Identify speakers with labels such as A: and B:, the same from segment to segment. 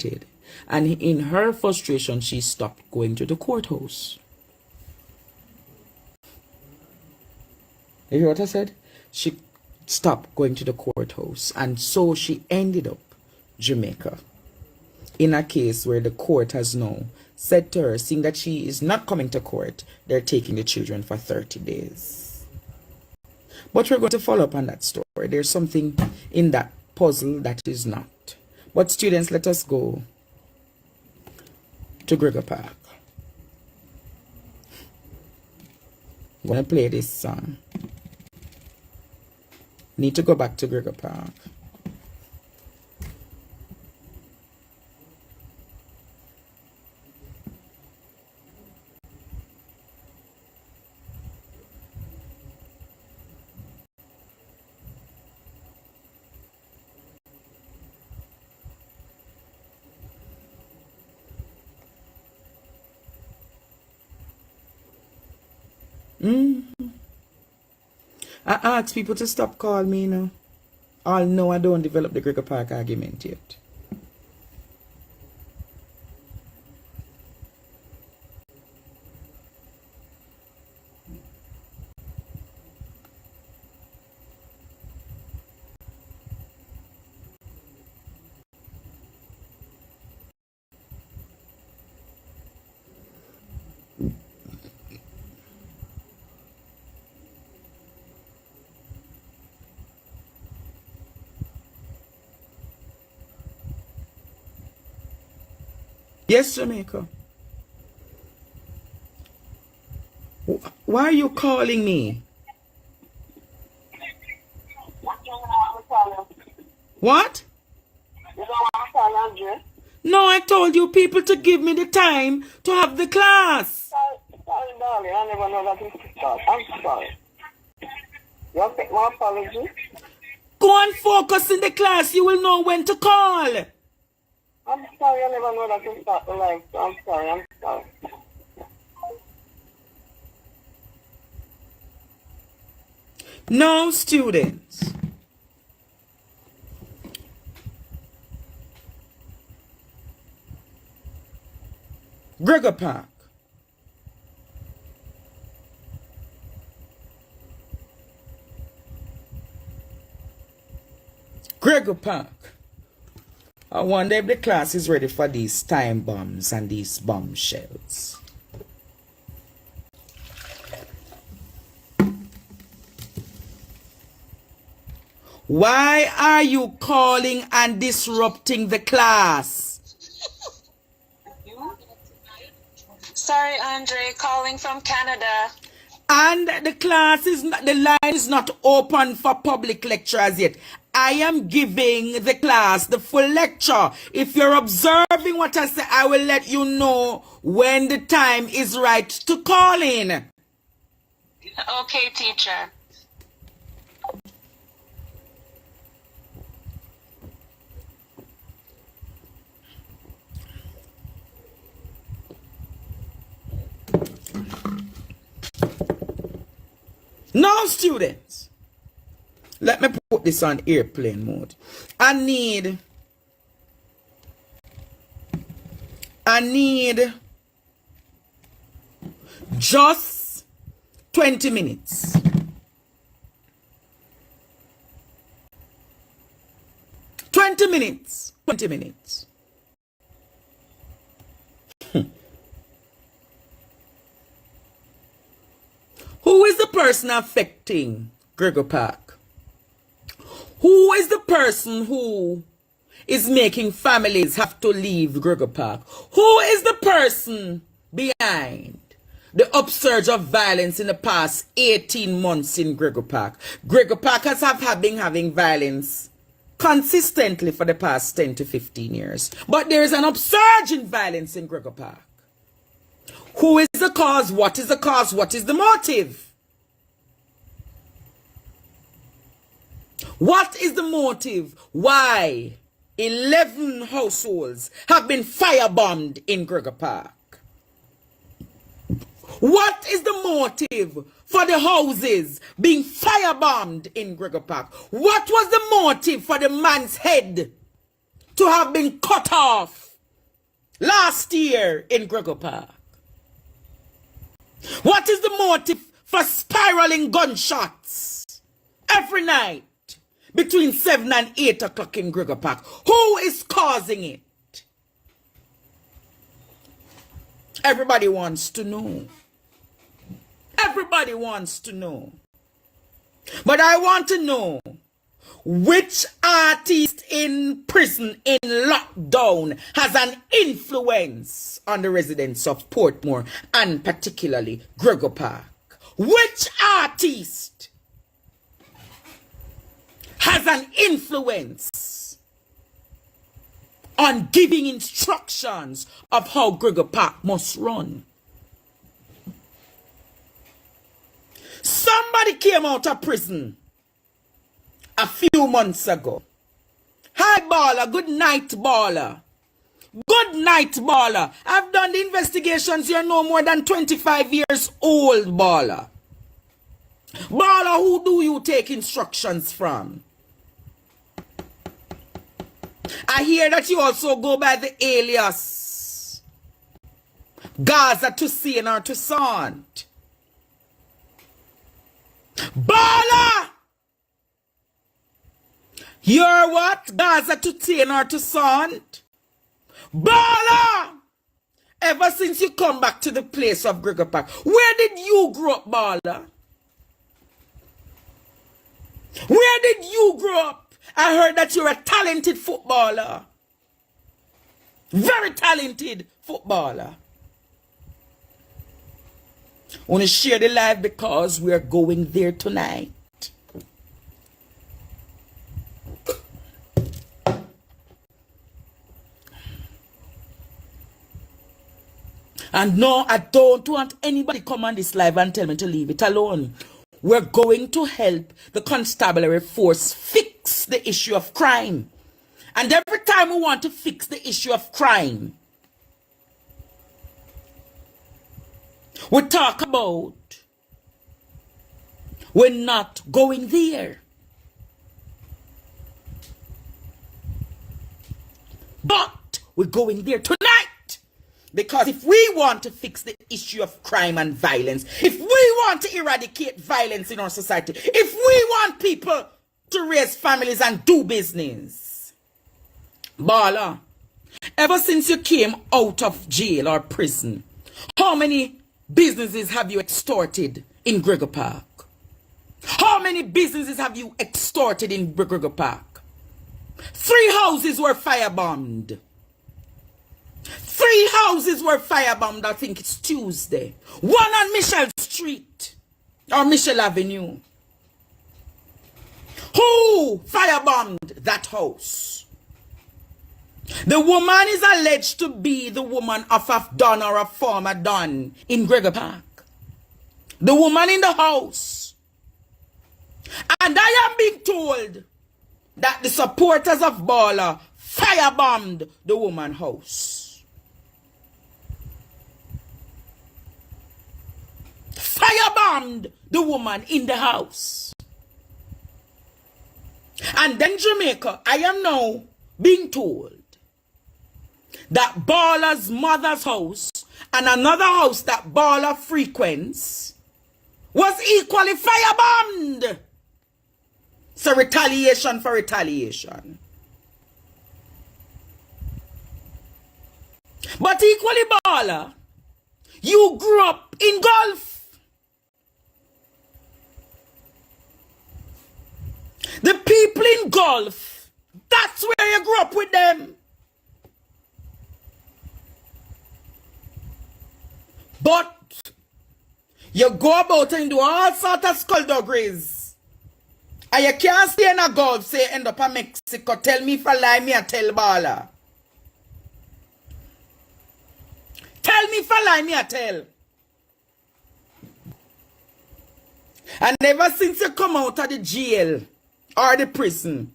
A: frustrated. And in her frustration, she stopped going to the courthouse. You hear what I said? She stopped going to the courthouse. And so she ended up Jamaica, in a case where the court has now said to her, seeing that she is not coming to court, they're taking the children for 30 days. But we're going to follow up on that story. There's something in that puzzle that is not. But students, let us go to Gregory Park. I'm going to play this song. Need to go back to Gregory Park. I ask people to stop calling me now. All know I don't develop the Gregory Park argument yet. Yes, Jamaica. Why are you calling me? What? No, I told you people to give me the time to have the class.
B: Sorry, darling. I never know that it's start. I'm sorry. You take my apology?
A: Go and focus in the class. You will know when to call.
B: I'm sorry. I never know that it's start the live. I'm sorry. I'm sorry.
A: No, students. Gregory Park. Gregory Park. I wonder if the class is ready for these time bombs and these bombshells. Why are you calling and disrupting the class?
C: Sorry, Andre, calling from Canada.
A: And the class is not, the line is not open for public lectures yet. I am giving the class the full lecture. If you're observing what I say, I will let you know when the time is right to call in.
C: Okay, teacher.
A: Now, students, let me put this on airplane mode. I need just 20 minutes. 20 minutes. 20 minutes. Who is the person affecting Gregory Park? Who is the person who is making families have to leave Gregory Park? Who is the person behind the upsurge of violence in the past 18 months in Gregory Park? Gregory Park has been having violence consistently for the past 10 to 15 years. But there is an upsurge in violence in Gregory Park. Who is the cause? What is the cause? What is the motive? What is the motive? Why 11 households have been firebombed in Gregory Park? What is the motive for the houses being firebombed in Gregory Park? What was the motive for the man's head to have been cut off last year in Gregory Park? What is the motive for spiraling gunshots every night between 7 and 8 o'clock in Gregory Park? Who is causing it? Everybody wants to know. Everybody wants to know. But I want to know, which artist in prison, in lockdown, has an influence on the residents of Portmore and particularly Gregory Park? Which artist has an influence on giving instructions of how Gregory Park must run? Somebody came out of prison a few months ago. Hi, Baller. Good night, Baller. Good night, Baller. I've done the investigations. You're no more than 25 years old, Baller. Baller, who do you take instructions from? I hear that you also go by the alias Gaza, Tussan, or Tussan. Baller! You're what? Gaza, Tussan, or Tussan? Baller! Ever since you come back to the place of Gregory Park, where did you grow up, Baller? Where did you grow up? I heard that you're a talented footballer. Very talented footballer. I want to share the live because we're going there tonight. And no, I don't want anybody come on this live and tell me to leave it alone. We're going to help the constabulary force fix the issue of crime. And every time we want to fix the issue of crime, we talk about we're not going there. But we're going there tonight. Because if we want to fix the issue of crime and violence, if we want to eradicate violence in our society, if we want people to raise families and do business, Baller, ever since you came out of jail or prison, how many businesses have you extorted in Gregory Park? How many businesses have you extorted in Gregory Park? 3 houses were firebombed. 3 houses were firebombed, I think it's Tuesday. 1 on Michelle Street, or Michelle Avenue. Who firebombed that house? The woman is alleged to be the woman of a Don or a former Don in Gregory Park. The woman in the house. And I am being told that the supporters of Baller firebombed the woman's house. Firebombed the woman in the house. And then Jamaica, I am now being told that Baller's mother's house and another house that Baller frequents was equally firebombed. So retaliation for retaliation. But equally, Baller, you grew up in Gulf. The people in Gulf, that's where you grew up with them. But you go about and do all sorts of skullduggeries. And you can't stay in a Gulf, say end up in Mexico. Tell me if I lie, me I tell Baller. Tell me if I lie, me I tell. And ever since you come out of the jail or the prison,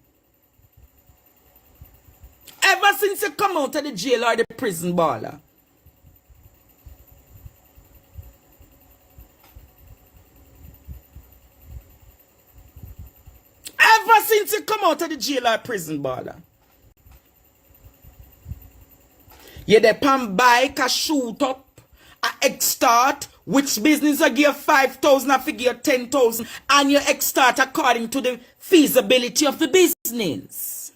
A: ever since you come out of the jail or the prison, Baller, ever since you come out of the jail or prison, Baller, You depend bike a shoot up, a extort, which business I give 5,000, I figure 10,000, and you extort according to the feasibility of the business.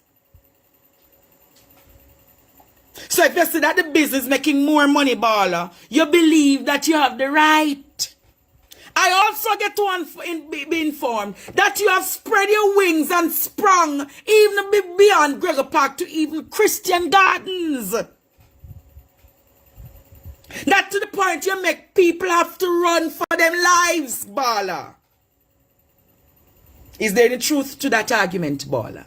A: So if you see that the business making more money, baller, you believe that you have the right. I also get to be informed that you have spread your wings and sprung even beyond Gregory Park to even Christian Gardens. That to the point you make people have to run for them lives, baller. Is there any truth to that argument, baller?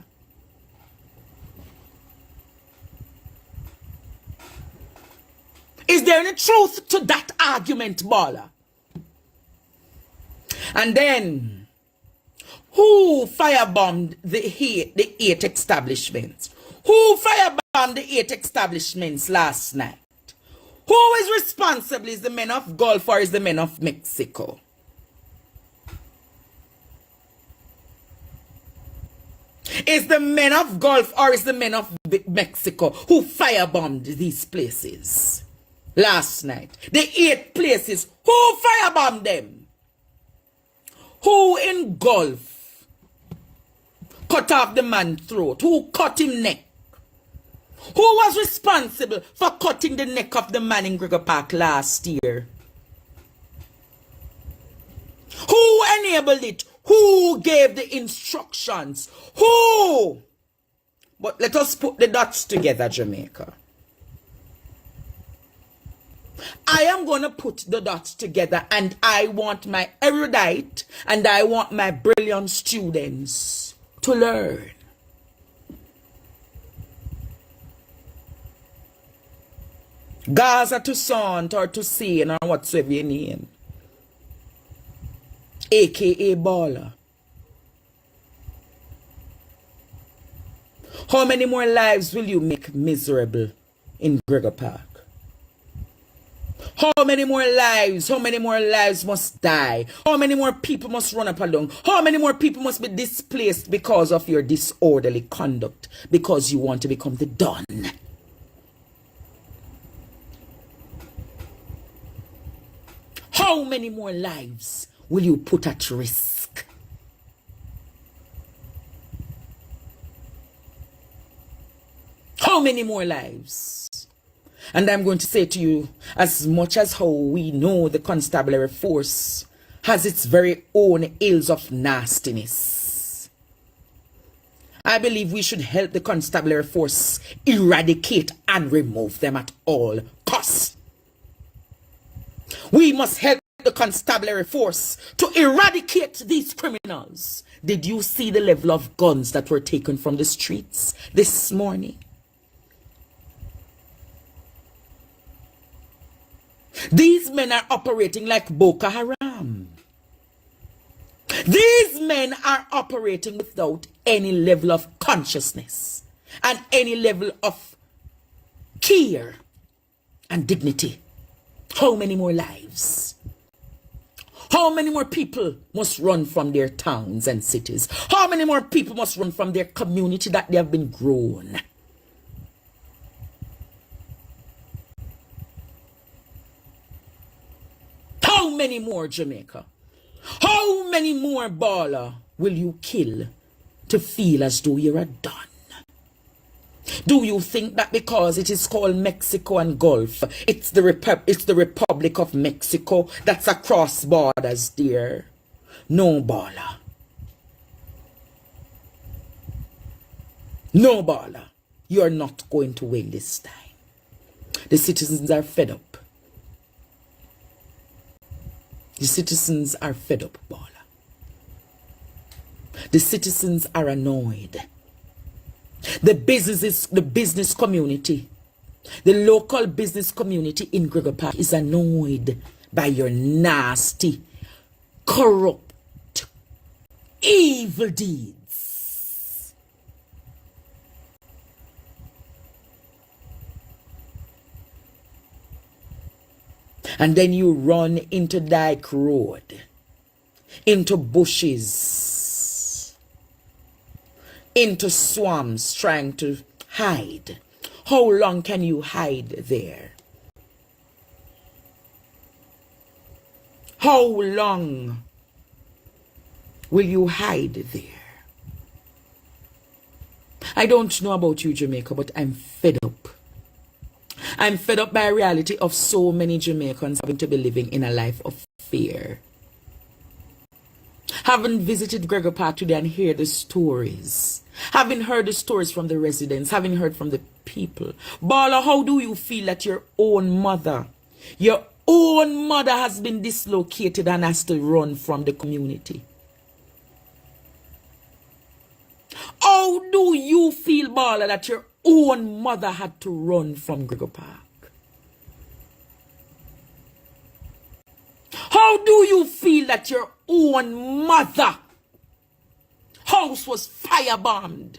A: Is there any truth to that argument, baller? And then, who firebombed the 8 establishments? Who firebombed the 8 establishments last night? Who is responsible? Is the men of Gulf or is the men of Mexico? Is the men of Gulf or is the men of Mexico who firebombed these places last night? The 8 places, who firebombed them? Who in Gulf cut off the man's throat? Who cut him neck? Who was responsible for cutting the neck of the man in Gregory Park last year? Who enabled it? Who gave the instructions? Who? But let us put the dots together, Jamaica. I am going to put the dots together, and I want my erudite and I want my brilliant students to learn. Gaza, Tussan, or Tussan, or whatsoever your name, aka baller. How many more lives will you make miserable in Gregory Park? How many more lives? How many more lives must die? How many more people must run up along? How many more people must be displaced because of your disorderly conduct? Because you want to become the Don. How many more lives will you put at risk? How many more lives? And I'm going to say to you, as much as how we know the constabulary force has its very own ills of nastiness, I believe we should help the constabulary force eradicate and remove them at all costs. We must help the constabulary force to eradicate these criminals. Did you see the level of guns that were taken from the streets this morning? These men are operating like Boko Haram. These men are operating without any level of consciousness and any level of care and dignity. How many more lives? How many more people must run from their towns and cities? How many more people must run from their community that they have been grown? How many more, Jamaica? How many more baller will you kill to feel as though you're a Don? Do you think that because it is called Mexico and Gulf, it's the Republic of Mexico that's across borders there? No, baller. No, baller. You're not going to win this time. The citizens are fed up. The citizens are fed up, baller. The citizens are annoyed. The business community, the local business community in Gregory Park is annoyed by your nasty, corrupt, evil deeds. And then you run into Dyke Road, into bushes, into swamps trying to hide. How long can you hide there? How long will you hide there? I don't know about you, Jamaica, but I'm fed up. I'm fed up by the reality of so many Jamaicans having to be living in a life of fear. Having visited Gregory Park today and hear the stories, having heard the stories from the residents, having heard from the people. Bala, how do you feel that your own mother has been dislocated and has to run from the community? How do you feel, Bala, that your own mother had to run from Gregory Park? How do you feel that your own mother house was firebombed?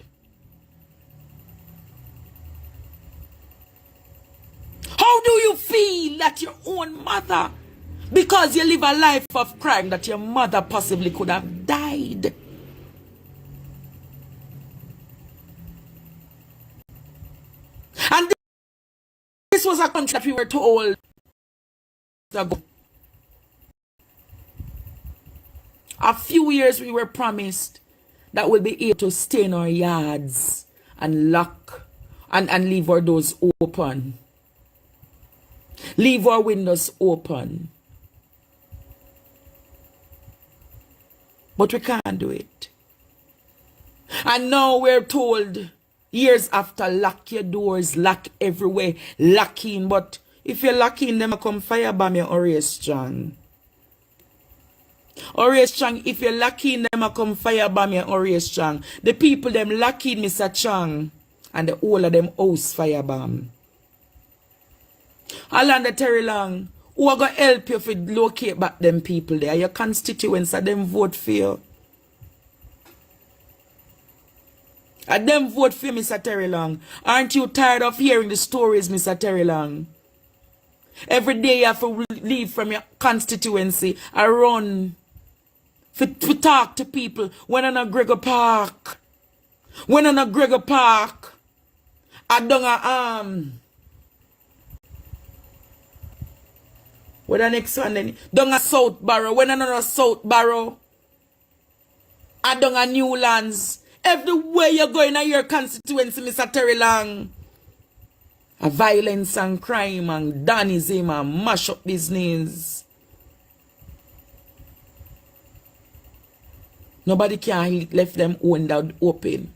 A: How do you feel that your own mother, because you live a life of crime, that your mother possibly could have died? And this was a country that we were told ago. A few years we were promised that we'll be able to stay in our yards and lock and leave our doors open. Leave our windows open. But we can't do it. And now we're told, years after, lock your doors, lock everywhere, lock in. But if you lock in, them come firebomb your Orius John. Orius Chang, if you lock in, them come firebomb your Orius Chang. The people them lock in Mr. Chang, and the whole of them house firebomb. Alanda Terry Long, who are going to help you to locate back them people there? Your constituents, and them vote for you. And them vote for you, Mr. Terry Long. Aren't you tired of hearing the stories, Mr. Terry Long? Every day you have to leave from your constituency and run to talk to people. When on a Gregory Park. When on a Gregory Park. I don't What the next one then? Down a South Barrow. When another South Barrow. I down a Newlands. Everywhere you're going in your constituency, Mr. Terry Long. A violence and crime and danism and mash up business. Nobody can left them window open.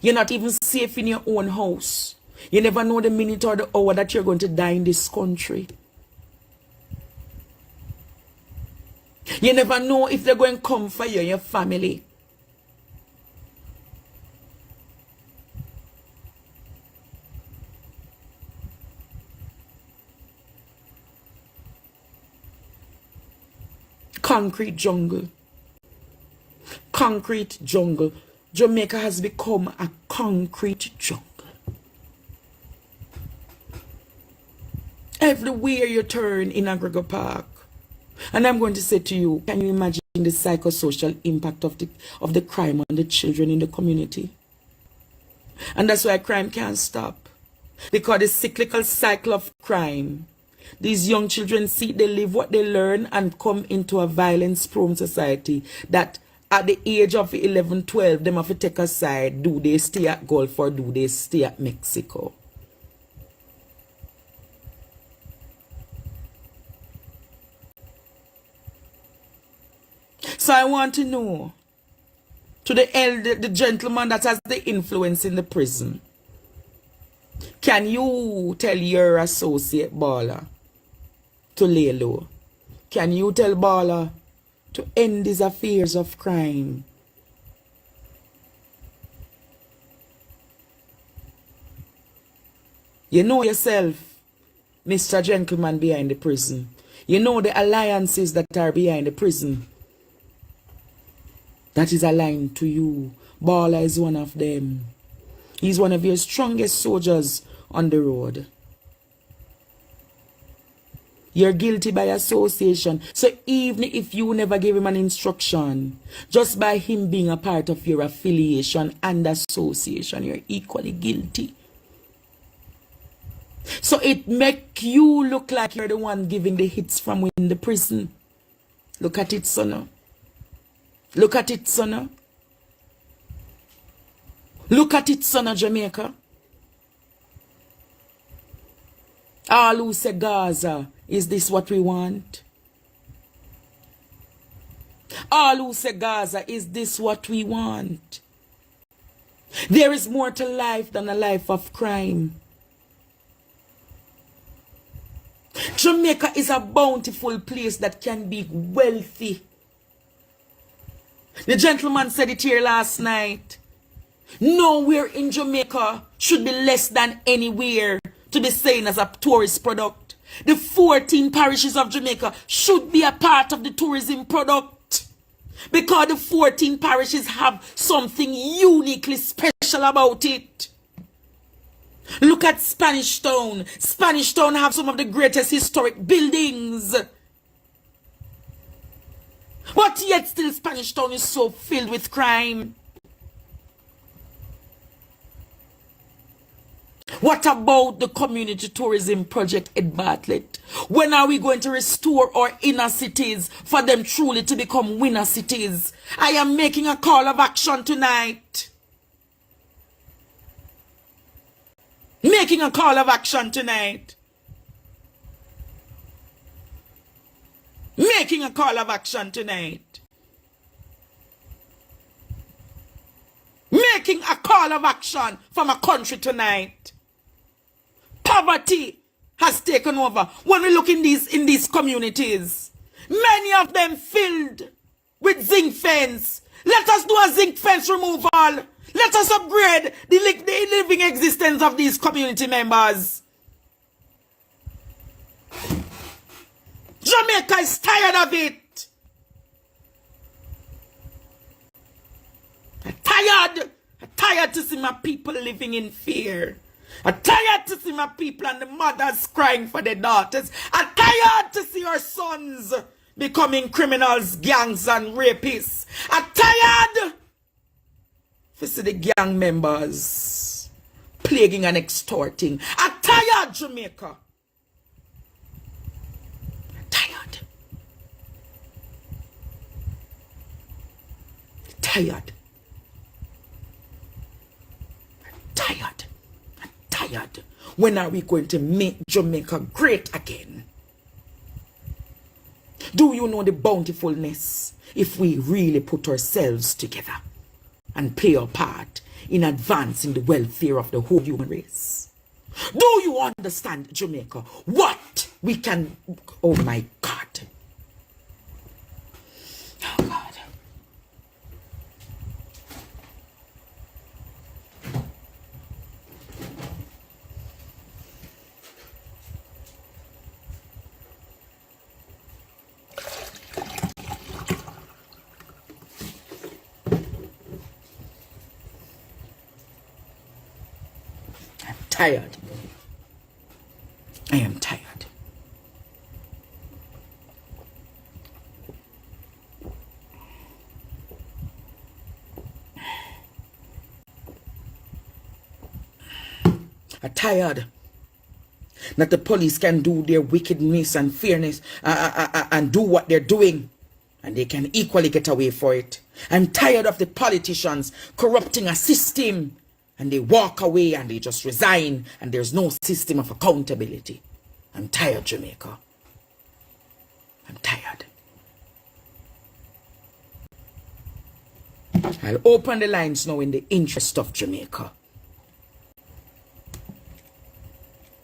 A: You're not even safe in your own house. You never know the minute or the hour that you're going to die in this country. You never know if they're going to come for you and your family. Concrete jungle. Concrete jungle. Jamaica has become a concrete jungle. Everywhere you turn in Gregory Park. And I'm going to say to you, can you imagine the psychosocial impact of the crime on the children in the community? And that's why crime can't stop. Because the cyclical cycle of crime, these young children see, they live what they learn and come into a violence-prone society that at the age of 11, 12, them have to take a side. Do they stay at Gulf or do they stay at Mexico? So I want to know, to the gentleman that has the influence in the prison, can you tell your associate Bala to lay low? Can you tell Bala to end these affairs of crime? You know yourself, Mr. Gentleman behind the prison. You know the alliances that are behind the prison. That is aligned to you. Bala is one of them. He's one of your strongest soldiers on the road. You're guilty by association. So even if you never gave him an instruction, just by him being a part of your affiliation and association, you're equally guilty. So it make you look like you're the one giving the hits from within the prison. Look at it, son. Look at it, son. Look at it, son of Jamaica. All who say Gaza, is this what we want? All who say Gaza, is this what we want? There is more to life than a life of crime. Jamaica is a bountiful place that can be wealthy. The gentleman said it here last night. Nowhere in Jamaica should be less than anywhere to be seen as a tourist product. The 14 parishes of Jamaica should be a part of the tourism product. Because the 14 parishes have something uniquely special about it. Look at Spanish Town. Spanish Town have some of the greatest historic buildings. But yet still Spanish Town is so filled with crime. What about the community tourism project at Bartlett? When are we going to restore our inner cities for them truly to become winner cities? I am making a call of action tonight. Making a call of action tonight. Making a call of action tonight. Making a call of action from a country tonight. Poverty has taken over. When we look in these communities, many of them filled with zinc fence. Let us do a zinc fence removal. Let us upgrade the living existence of these community members. Jamaica is tired of it. I'm tired to see my people living in fear. I'm tired to see my people and the mothers crying for their daughters. I'm tired to see our sons becoming criminals, gangs, and rapists. I'm tired to see the gang members plaguing and extorting. I'm tired, Jamaica. I'm tired. I'm tired. I'm tired. I'm tired. When are we going to make Jamaica great again? Do you know the bountifulness if we really put ourselves together and play our part in advancing the welfare of the whole human race? Do you understand, Jamaica, what we can... Oh my God. Oh God. Tired. I am tired. I'm tired that the police can do their wickedness and fairness and do what they're doing, and they can equally get away for it. I'm tired of the politicians corrupting a system, and they walk away and they just resign, and there's no system of accountability. I'm tired, Jamaica. I'm tired. I'll open the lines now in the interest of Jamaica.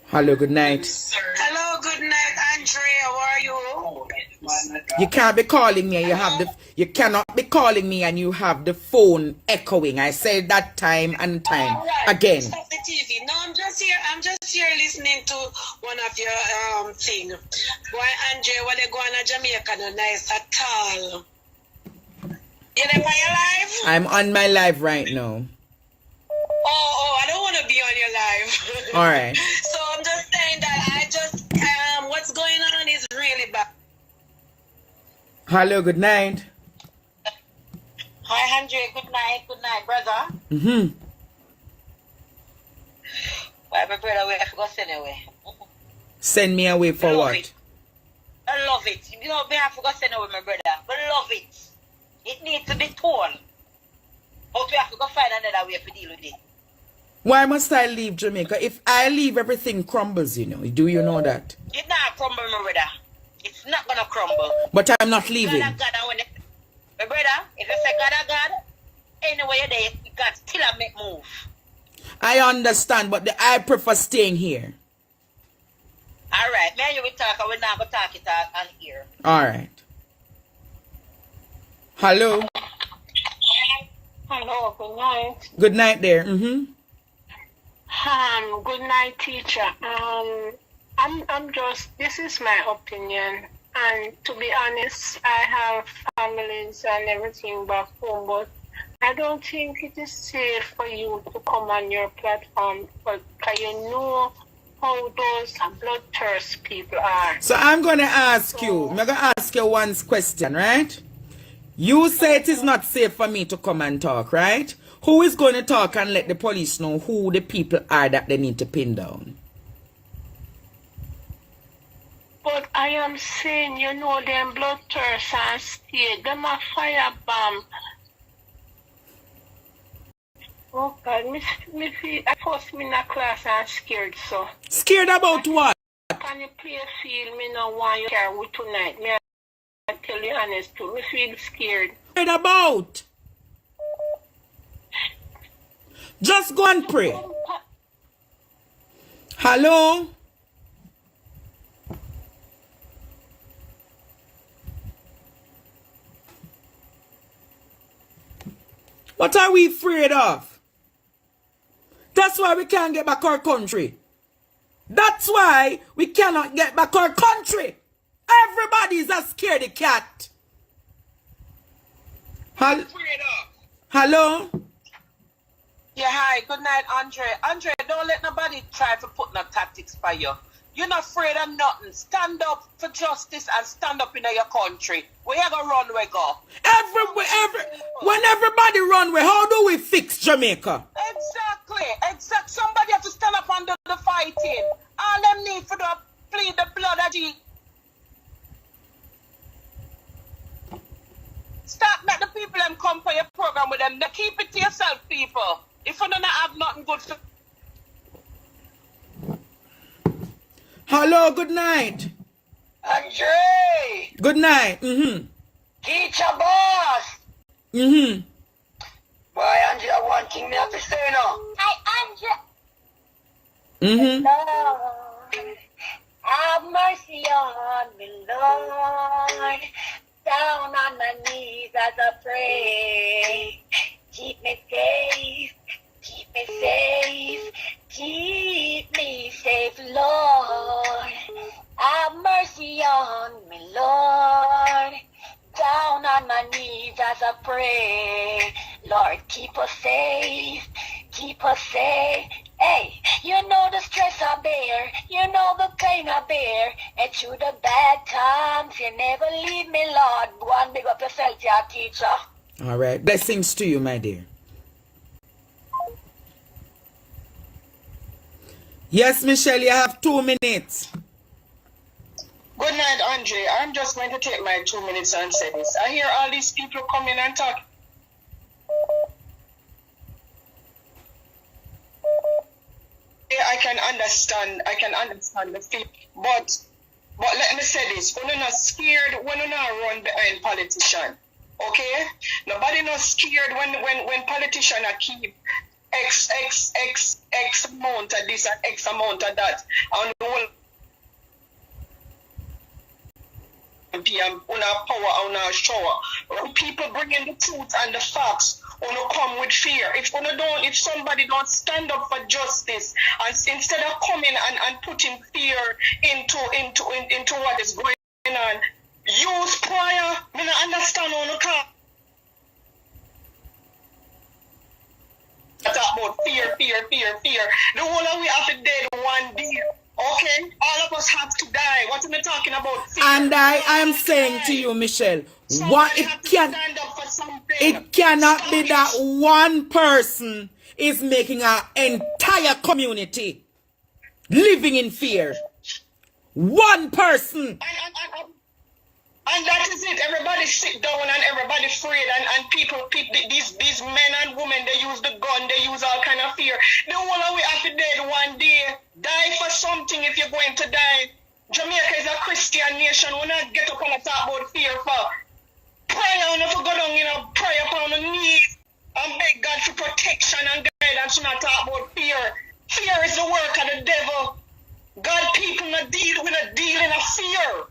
A: Hello, good night.
C: Hello, good night, Andre. How are you?
A: You can't be calling me and you cannot be calling me and you have the phone echoing. I said that time and time again.
C: Stop the TV. No, I'm just here listening to one of your thing. Why, Andre, when they go on Jamaica, no nice at all. You there by your live?
A: I'm on my live right now.
C: Oh, I don't want to be on your live.
A: All right.
C: So I'm just saying that what's going on is really bad.
A: Hello, good night.
C: Hi, Andre. Good night, brother.
A: Mm-hmm.
C: Well, My brother, we have to go send away.
A: Send me away for what?
C: It. I love it. You know, me have to go send away, my brother. I love it. It needs to be torn. But we have to go find another way to deal with it.
A: Why must I leave Jamaica? If I leave, everything crumbles, you know. Do you know that?
C: It's not crumble, my brother. It's not gonna crumble.
A: But I'm not leaving.
C: God, my brother, if you say God, anyway you're there, you got still a make move.
A: I understand, but I prefer staying here.
C: Alright, me and you will talk, and we're not going to talk it on here.
A: Alright. Hello?
B: Hello, good night.
A: Good night there.
B: Good night, teacher. I'm just, this is my opinion. And to be honest, I have families and everything back home, but I don't think it is safe for you to come on your platform, because you know how those bloodthirst people are.
A: So I'm going to ask you, I'm going to ask you one question, right? You say it is not safe for me to come and talk, right? Who is going to talk and let the police know who the people are that they need to pin down?
B: But I am saying, you know, them bloodthirst and state, them a firebomb. Oh God, me feel, I first me in a class and scared, so.
A: Scared about what?
B: Can you play a field, me no want you care with tonight, me I tell you honest too, me feel scared.
A: Scared about? Just go and pray. Hello? What are we afraid of? That's why we can't get back our country. That's why we cannot get back our country. Everybody's a scaredy cat. Hello?
C: Yeah, hi. Good night, Andre. Andre, don't let nobody try to put no tactics by you. You're not afraid of nothing. Stand up for justice and stand up in your country. Where you gonna run, we go?
A: When everybody run, how do we fix Jamaica?
C: Exactly. Somebody have to stand up and do the fighting. All them need for the plead the blood of Jesus. Start let the people them come for your program with them. They keep it to yourself, people. If you don't have nothing good for.
A: Hello, good night.
C: Andre!
A: Good night.
C: Teacher boss! Boy, Andre, one thing me have to say now. Hi, Andre. Lord, have mercy on me, Lord. Down on my knees as I pray. Keep me safe. Keep me safe. Keep me safe, Lord. Have mercy on me, Lord. Down on my knees as I pray. Lord, keep us safe. Keep us safe. Hey, you know the stress I bear. You know the pain I bear. And through the bad times, you never leave me, Lord. Go and big up yourself, your teacher.
A: All right. Blessings to you, my dear. Yes, Michelle, you have 2 minutes.
C: Good night, Andre. I'm just going to take my 2 minutes and say this. I hear all these people coming and talk. I can understand the feeling, but let me say this: we're not scared when we're not run behind politicians. Okay, nobody not scared when politicians are keep X amount of this and X amount of that, and the whole on our power, on our shower. When people bring in the truth and the facts, you come with fear. If somebody don't stand up for justice, and instead of coming and putting fear into what is going on, use prayer. Me not understand on the car. Talk about fear. The whole of we have to dead one day. Okay, all of us have to die. What am I talking about? Fear.
A: And I am saying to you, Michelle, what it cannot be that one person is making our entire community living in fear. One person.
C: And that is it. Everybody sit down and everybody afraid. And people, these men and women, they use the gun, they use all kind of fear. The whole of we have to dead one day. Die for something if you're going to die. Jamaica is a Christian nation. We not get up and talk about fear for. Pray on if you go down, pray upon the knees and beg God for protection and guidance. We not talk about fear. Fear is the work of the devil. God, people not deal with a deal in a fear.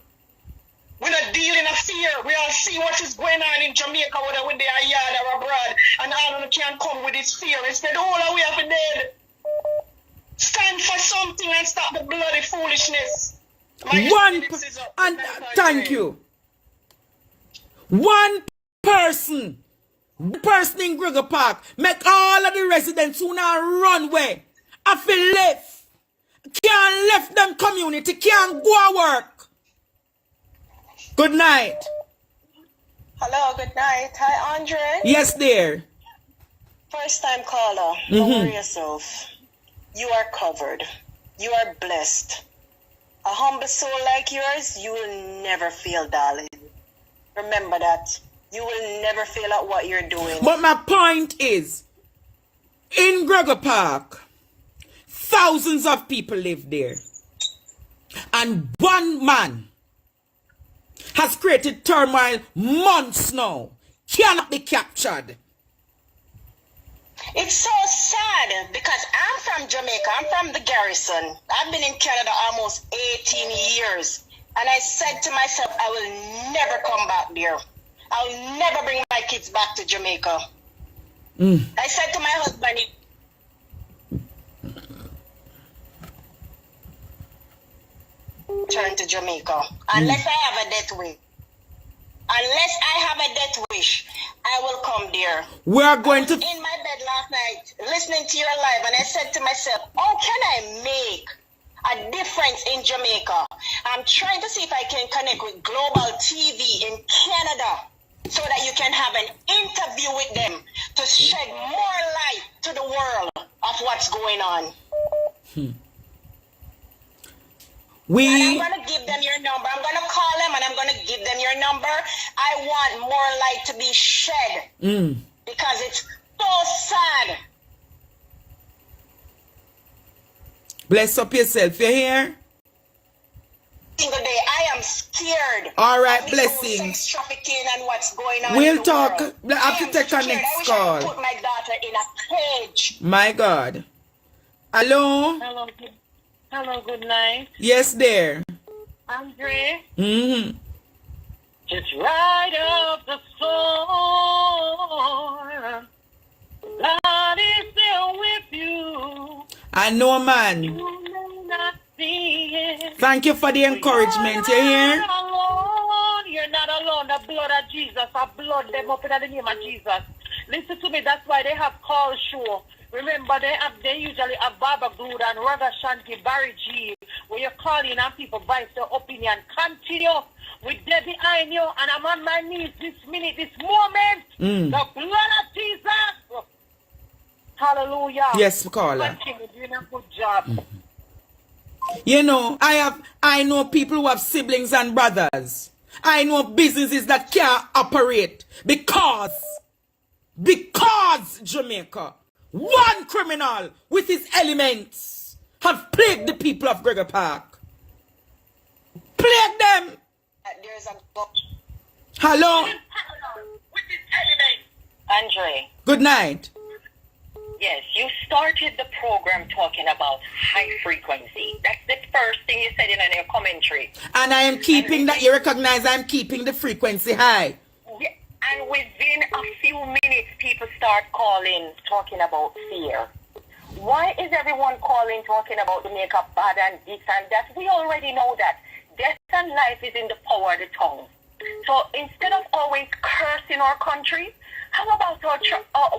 C: We're not dealing in fear. We all see what is going on in Jamaica, whether we're there yard or abroad, and all of them can't come with this fear. Instead, all of we have to dead. Stand for something and stop the bloody foolishness.
A: Thank you. One person in Gregory Park make all of the residents who now run away. I feel left. Can't left them community. Can't go work. Good night.
C: Hello, good night. Hi, Andre.
A: Yes, dear.
C: First time caller. Don't worry yourself. You are covered. You are blessed. A humble soul like yours, you will never fail, darling. Remember that. You will never fail at what you're doing.
A: But my point is, in Gregory Park, thousands of people live there. And one man has created turmoil months now. Cannot be captured.
C: It's so sad because I'm from Jamaica. I'm from the garrison. I've been in Canada almost 18 years. And I said to myself, I will never come back there. I'll never bring my kids back to Jamaica. I said to my husband, turn to Jamaica. Unless I have a death wish. Unless I have a death wish, I will come there.
A: We are going to...
C: in my bed last night, listening to your live, and I said to myself, how can I make a difference in Jamaica? I'm trying to see if I can connect with Global TV in Canada so that you can have an interview with them to shed more light to the world of what's going on. And I'm going to give them your number. I'm going to call them and I'm going to give them your number. I want more light to be shed because it's so sad.
A: Bless up yourself. You hear?
C: Single day, I am scared.
A: All right, blessings.
C: Sex trafficking and what's going on.
A: We'll talk. I have to take our next call.
C: I wish I could put my daughter in a cage.
A: My God. Hello?
B: Hello. Hello, good night.
A: Yes, there.
B: Andre? Just ride up the storm. God is there with you.
A: I know, man.
B: You may not see it.
A: Thank you for the encouragement. You hear?
B: You're not alone. You're not alone. The blood of Jesus. I blood them up in the name of Jesus. Listen to me. That's why they have call show. Remember, they usually have Baba Good and Raga Shanti, Barry G, where you're calling and people voice their opinion. Continue with Debbie behind you, and I'm on my knees this minute, this moment. The blood of Jesus. Hallelujah.
A: Yes, caller.
B: Continue doing a good job.
A: You know, I know people who have siblings and brothers. I know businesses that can't operate because Jamaica, one criminal with his elements have plagued the people of Gregory Park. Plagued them.
C: There's a...
A: Hello?
B: With his element.
D: Andre.
A: Good night.
D: Yes, you started the program talking about high frequency. That's the first thing you said in your commentary.
A: And I am keeping that, you recognize I'm keeping the frequency high.
D: Yeah, and within a few minutes, people start calling, talking about fear. Why is everyone calling, talking about the makeup bad and this and that? We already know that. Death and life is in the power of the tongue. So instead of always cursing our country, how about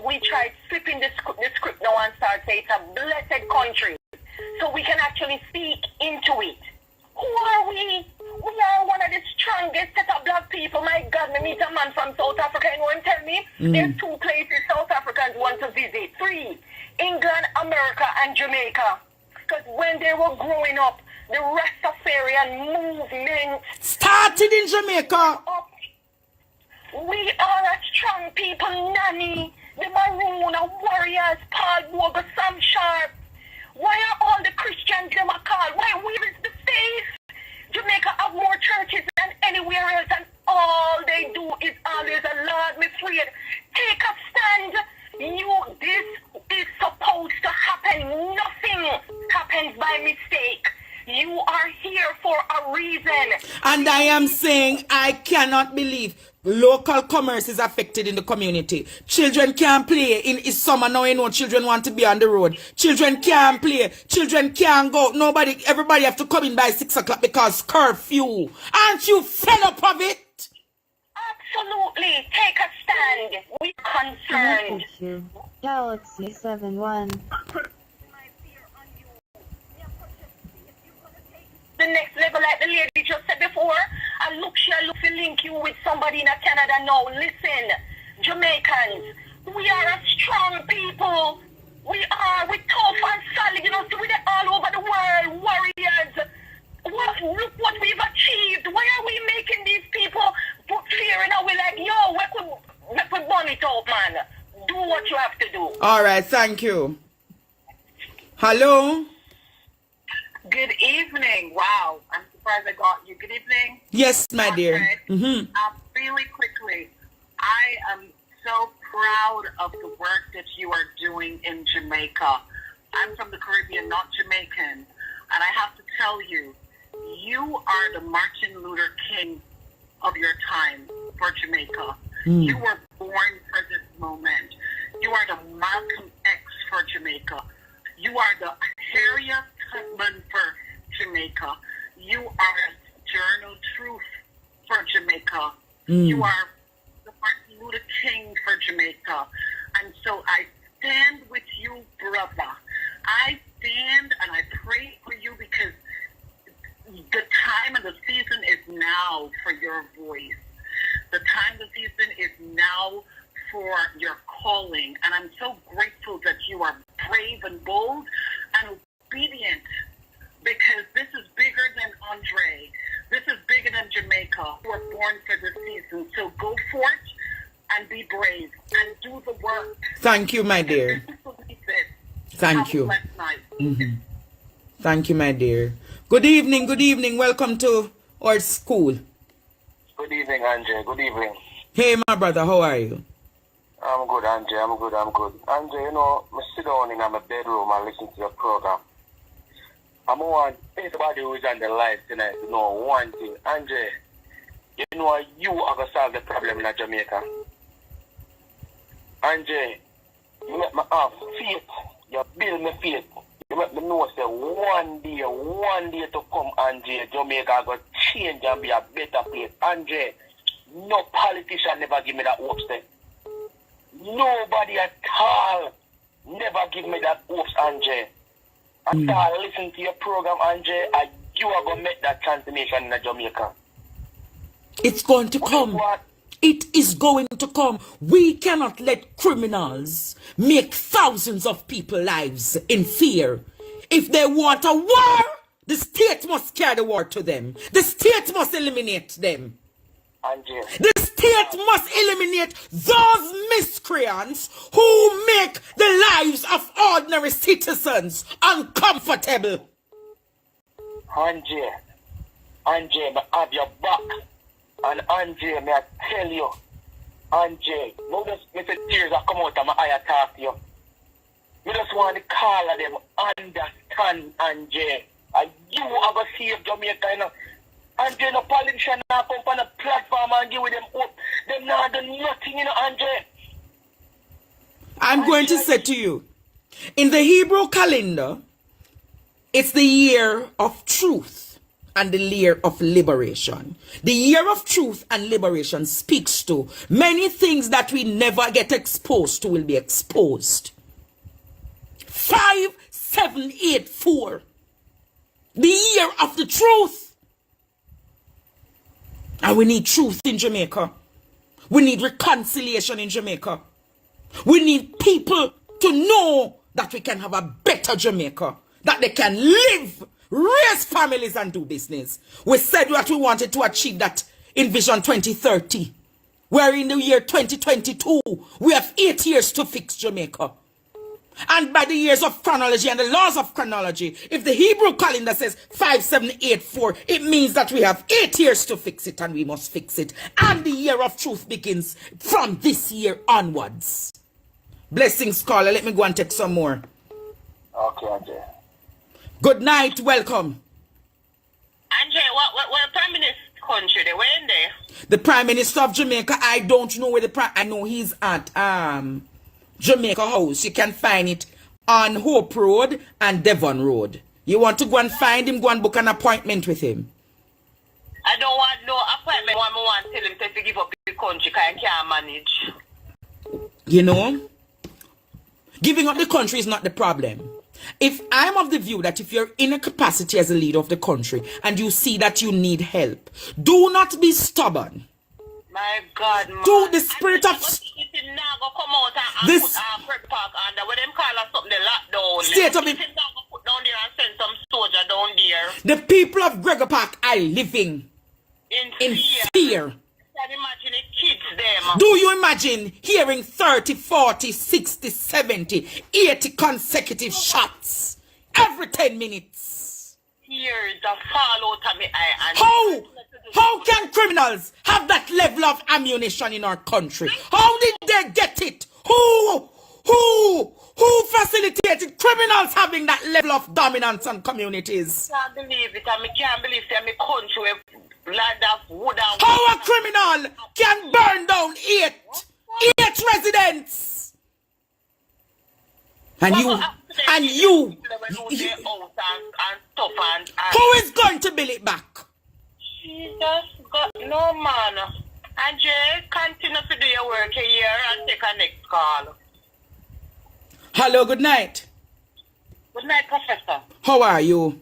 D: we try flipping the script now and start saying it's a blessed country so we can actually speak into it? Who are we? We are one of the strongest set of black people. My God, me meet a man from South Africa and one tell me there's 2 places South Africans want to visit. 3, England, America, and Jamaica. Because when they were growing up, the Rastafarian movement
A: Started in Jamaica.
D: up. We are a strong people, Nanny, the Maroon, Warriors, Paul Bogle, Sam Sharp. Why are all the Christians them a call? Why where is the faith? Jamaica have more churches than anywhere else, and all they do is always a Lord me afraid. Take a stand. This is supposed to happen. Nothing happens by mistake. You are here for a reason.
A: And I am saying I cannot believe local commerce is affected in the community. Children can't play in summer now. You know, children want to be on the road. Children can't play. Children can't go. Everybody have to come in by 6 o'clock because curfew. Aren't you fed up of it?
D: Absolutely. Take a stand. We're concerned.
E: Message you. Galaxy 71.
D: The next level, like the lady just said before, I look to link you with somebody in Canada now. Listen, Jamaicans, we are a strong people. We're tough and solid, you know, so we're all over the world, warriors. Look what we've achieved. Why are we making these people put fear in our way? Like, yo, we could burn it up, man. Do what you have to do.
A: All right, thank you. Hello?
F: Good evening. Wow, I'm surprised I got you. Good evening.
A: Yes, my dear.
F: Okay. Really quickly, I am so proud of the work that you are doing in Jamaica. I'm from the Caribbean, not Jamaican, and I have to tell you, you are the Martin Luther King of your time for Jamaica. You were born for this moment. You are the Malcolm X for Jamaica. You are the Harriet Tubman for Jamaica. You are Journal Truth for Jamaica. You are the Martin Luther King for Jamaica. And so I stand with you, brother. I stand and I pray for you because the time and the season is now for your voice. The time and the season is now for your calling. And I'm so grateful that you are brave and bold and obedient, because this is bigger than Andre. This is bigger than Jamaica. You were born for this season. So go forth and be brave and do the work.
A: Thank you, my dear. Thank you. Thank you, my dear. Good evening. Welcome to our school.
G: Good evening, Andre. Good evening.
A: Hey, my brother, how are you?
G: I'm good, Andre. I'm good. Andre, you know, I sit down in my bedroom and listen to your program. I want everybody who is on the live tonight to know one thing. Andre, you know you are going to solve the problem in Jamaica. Andre, you make me have faith. You build me faith. You make me know that one day to come, Andre, Jamaica going to change and be a better place. Andre, no politician never give me that hope, step. Nobody at all never give me that hopes, Andre. After I listen to your program, Andre, you are going to make that transformation in Jamaica.
A: It's going to come. It is going to come. We cannot let criminals make thousands of people's lives in fear. If they want a war, the state must carry the war to them. The state must eliminate them.
G: Andre.
A: The state must eliminate those miscreants who make the lives of ordinary citizens uncomfortable.
G: Andre, I have your back. And Andre, may I tell you, Andre, no just me say tears that come out of my eye talk to you. You just want to call them understand, Andre. And you are going to save Jamaica, you know. Andre, no politician now come on a platform and give them hope. Them not do nothing, you know, Andre.
A: I'm going to say to you, in the Hebrew calendar, it's the year of truth and the year of liberation. The year of truth and liberation speaks to many things that we never get exposed to will be exposed. 5784. The year of the truth. And we need truth in Jamaica. We need reconciliation in Jamaica. We need people to know that we can have a better Jamaica. that they can live, raise families and do business. We said that we wanted to achieve that in Vision 2030. We're in the year 2022. We have 8 years to fix Jamaica. And by the years of chronology and the laws of chronology, if the Hebrew calendar says 5784, it means that we have 8 years to fix it, and we must fix it. And the year of truth begins from this year onwards. Blessings, caller. Let me go and take some more.
G: Okay, Andre.
A: Good night. Welcome.
D: Andre, what Prime Minister country they were in there?
A: The Prime Minister of Jamaica, I don't know where I know he's at Jamaica House. You can find it on Hope Road and Devon Road. You want to go and find him, go and book an appointment with him.
D: I don't want no appointment. I want to tell him to give up the country because I can't manage.
A: You know? Giving up the country is not the problem. If I'm of the view that if you're in a capacity as a leader of the country and you see that you need help, do not be stubborn.
D: My God, man.
A: Do the spirit of
D: this state
A: of it.
D: Put down there and send some soldier down there.
A: The people of Gregory Park are living in fear.
D: Can imagine the kids there, man.
A: Do you imagine hearing 30, 40, 60, 70, 80 consecutive shots every 10 minutes?
D: Tears that fall out of my eye.
A: How can criminals have that level of ammunition in our country? How did they get it? Who facilitated criminals having that level of dominance on communities?
D: I can't believe it. I can't believe that my country land of wood and
A: how a criminal can burn down eight residents? And you, who is going to build it back?
D: Jesus God, no man. Andre, continue to do your work here and take a next call.
A: Hello, good night.
D: Good night, Professor.
A: How are you?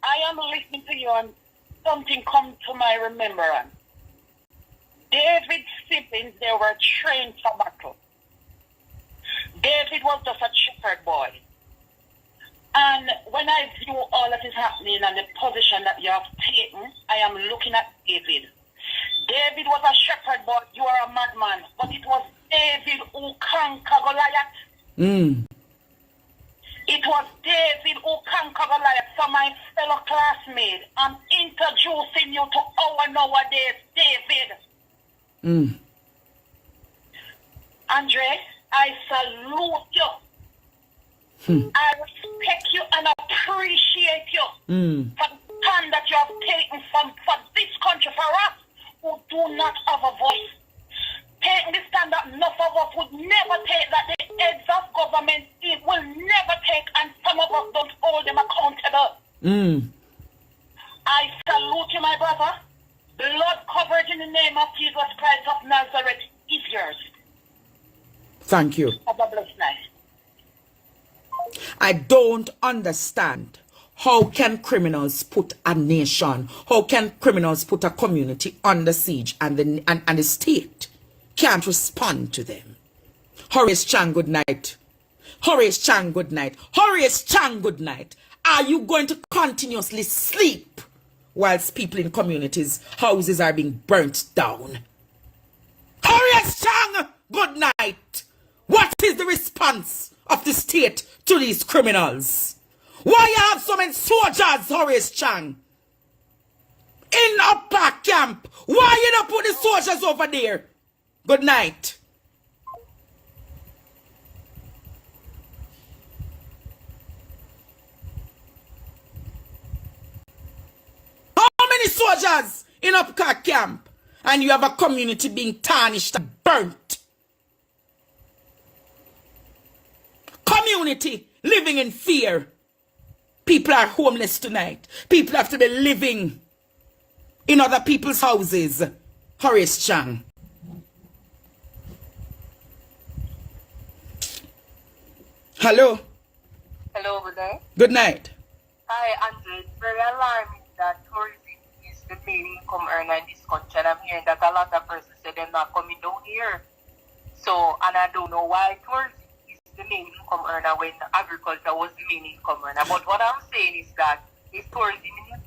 D: I am listening to you and something come to my remembrance. David's siblings, they were trained for battle. David was just a shepherd boy. And when I view all that is happening and the position that you have taken, I am looking at David. David was a shepherd boy, you are a madman. But it was David who conquered Goliath. It was David who conquered Goliath. So my fellow classmates, I'm introducing you to our nowadays David. Andre, I salute you. I respect you and appreciate you for the stand that you have taken for this country, for us who do not have a voice. Taking the stand that enough of us would never take, that the heads of government will never take, and some of us don't hold them accountable. I salute you, my brother. Blood coverage in the name of Jesus Christ of Nazareth is yours.
A: Thank you.
D: Have a blessed night.
A: I don't understand. How can criminals put a nation, how can criminals put a community under siege and the state can't respond to them? Horace Chang, good night. Horace Chang, good night. Horace Chang, good night. Are you going to continuously sleep whilst people in communities' houses are being burnt down? Horace Chang, good night. What is the response of the state to these criminals? Why you have so many soldiers, Horace Chang, in upper camp? Why you don't put the soldiers over there? Good night. How many soldiers in upper camp? And you have a community being tarnished and burnt. Community living in fear. People are homeless tonight. People have to be living in other people's houses. Horace Chang. Hello.
H: Hello, good night.
A: Good night.
H: Hi, Andre. It's very alarming that tourism is the main income earner in this country. And I'm hearing that a lot of persons say they're not coming down here. So, and I don't know why tourism is the main income earner when agriculture was the main income earner. But what I'm saying is that if tourism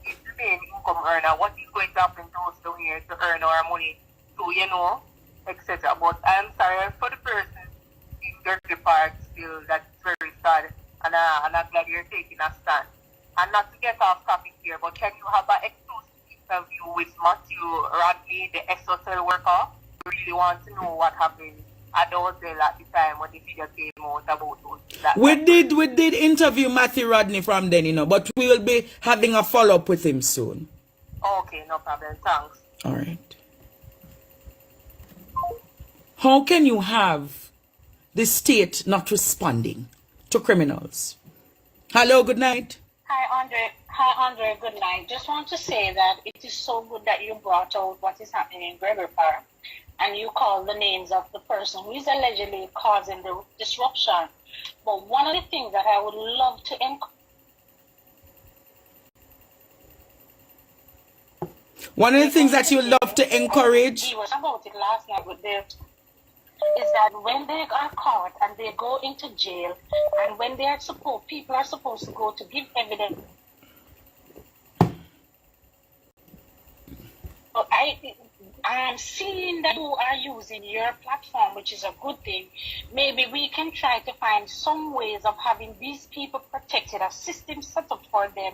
H: is the main income earner, what is going to happen to us down here to earn our money to, etc. But I'm sorry for the person in Gregory Park still, that's very sad. And I'm glad you're taking a stand. And not to get off topic here, but can you have an exclusive interview with Matthew Rodney, the ex-hotel worker? I really want to know what happened at the hotel at the time when the video came out about those.
A: We did interview Matthew Rodney from then, but we will be having a follow-up with him soon.
H: Okay, no problem. Thanks.
A: All right. How can you have the state not responding to criminals? Hello, good night.
B: Hi, Andre. Good night. Just want to say that it is so good that you brought out what is happening in Gregory Park, and you call the names of the person who is allegedly causing the disruption. But one of the things that I would love to encourage.
A: One of the things that you love to encourage.
B: We were about it last night with them. Is that when they are caught and they go into jail, and when they are people are supposed to go to give evidence. So I am seeing that you are using your platform, which is a good thing. Maybe we can try to find some ways of having these people protected, a system set up for them.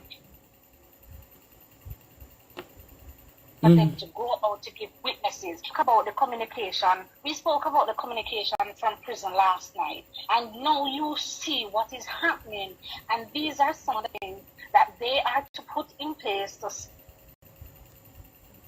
B: For them to go out to give witnesses. Talk about the communication. We spoke about the communication from prison last night. And now you see what is happening. And these are some of the things that they are to put in place to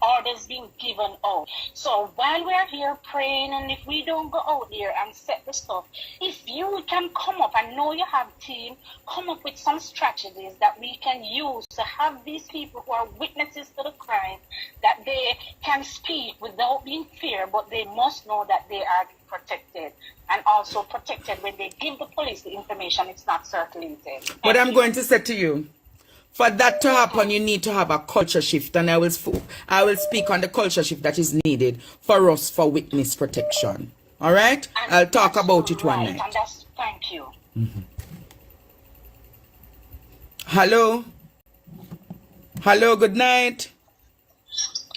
B: orders being given out. So while we're here praying, and if we don't go out there and set the stuff, if you can come up, I know you have team, come up with some strategies that we can use to have these people who are witnesses to the crime, that they can speak without being feared, but they must know that they are protected, and also protected when they give the police the information, it's not circulated.
A: What I'm going to say to you, for that to happen, you need to have a culture shift, and I will speak on the culture shift that is needed for us for witness protection. All right?
B: And
A: I'll talk about it one night.
B: And thank you.
A: Hello? Hello, good night.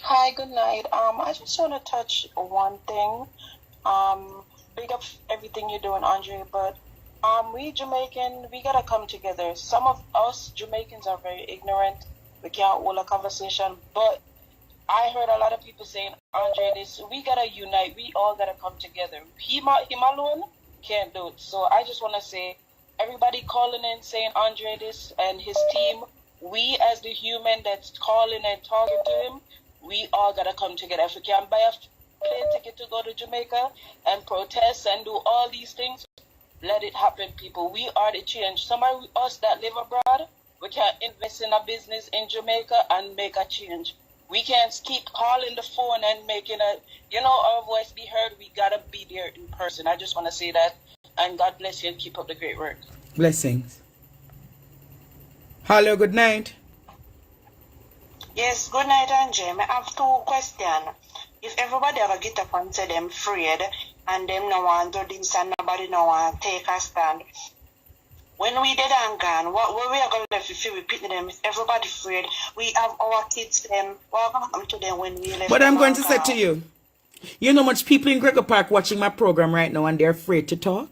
I: Hi, good night. I just want to touch one thing. Big up everything you're doing, Andre, but we Jamaican, we gotta come together. Some of us Jamaicans are very ignorant. We can't hold a conversation. But I heard a lot of people saying, Andre, we gotta unite. We all gotta come together. Him alone can't do it. So I just want to say, everybody calling in saying Andre this and his team, we as the human that's calling and talking to him, we all gotta come together. If we can buy a plane ticket to go to Jamaica and protest and do all these things, let it happen, people. We are the change. Some of us that live abroad, we can invest in a business in Jamaica and make a change. We can't keep calling the phone and making our voice be heard. We gotta be there in person. I just want to say that. And God bless you and keep up the great work.
A: Blessings. Hello, good night.
J: Yes, good night, Andre. I have two questions. If everybody ever get up and say them afraid, and them no want to do this and nobody no want to take a stand, when we dead and gone, what we are going to left if we repeat them? If everybody afraid, we have our kids, them, what going to happen to them when we left?
A: But I'm going to say to you, you know much people in Gregory Park watching my program right now and they're afraid to talk?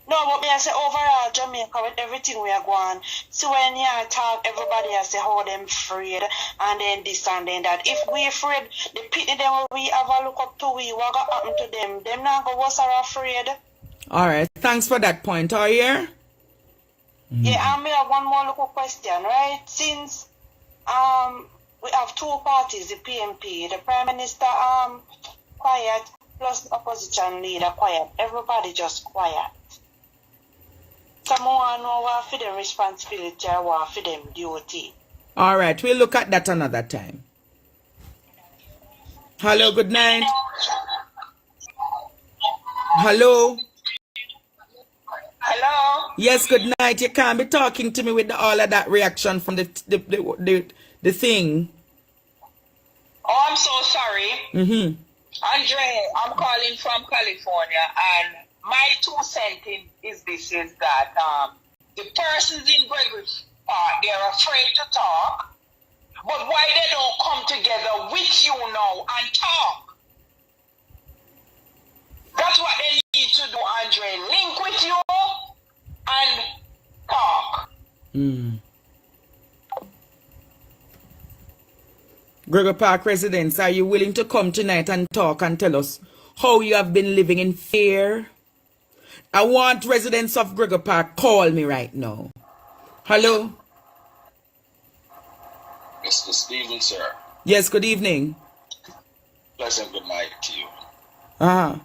J: No, but me I say overall Jamaica with everything we are going. So when you talk, everybody I say how them afraid and then this and then that. If we afraid, the people them we have a look up to what gonna happen to them? Them not go was are afraid.
A: Alright, thanks for that point. Are you here?
J: Yeah, and me have one more little question, right? Since we have two parties, the PMP, the Prime Minister quiet, plus the opposition leader quiet. Everybody just quiet. Someone know what for them responsibility or what for them duty.
A: All right, we'll look at that another time. Hello, good night. Hello.
C: Hello?
A: Yes, good night. You can't be talking to me with all of that reaction from the thing.
C: Oh, I'm so sorry. Andre, I'm calling from California, and my 2 cents is this, is that the persons in Gregory's part, they're afraid to talk, but why they don't come together with you now and talk? That's what they need to do, Andre. Link with you and talk.
A: Gregory Park residents, are you willing to come tonight and talk and tell us how you have been living in fear? I want residents of Gregory Park, call me right now. Hello?
K: Mr. Steven, sir.
A: Yes, good evening.
K: Pleasant good night to you.
A: Uh-huh.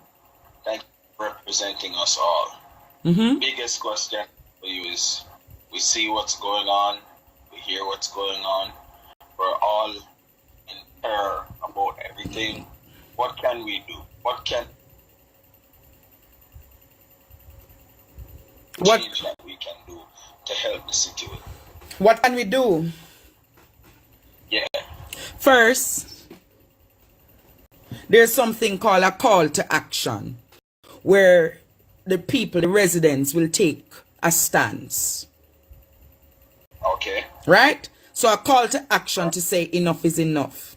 K: Thank you for representing us all.
A: Mm-hmm.
K: Biggest question for you is, we see what's going on, we hear what's going on, we're all in terror about everything. What can we do? What change that we can do to help the situation?
A: What can we do?
K: Yeah.
A: First, there's something called a call to action, where the people, the residents, will take a stance.
K: Okay.
A: Right? So a call to action to say enough is enough.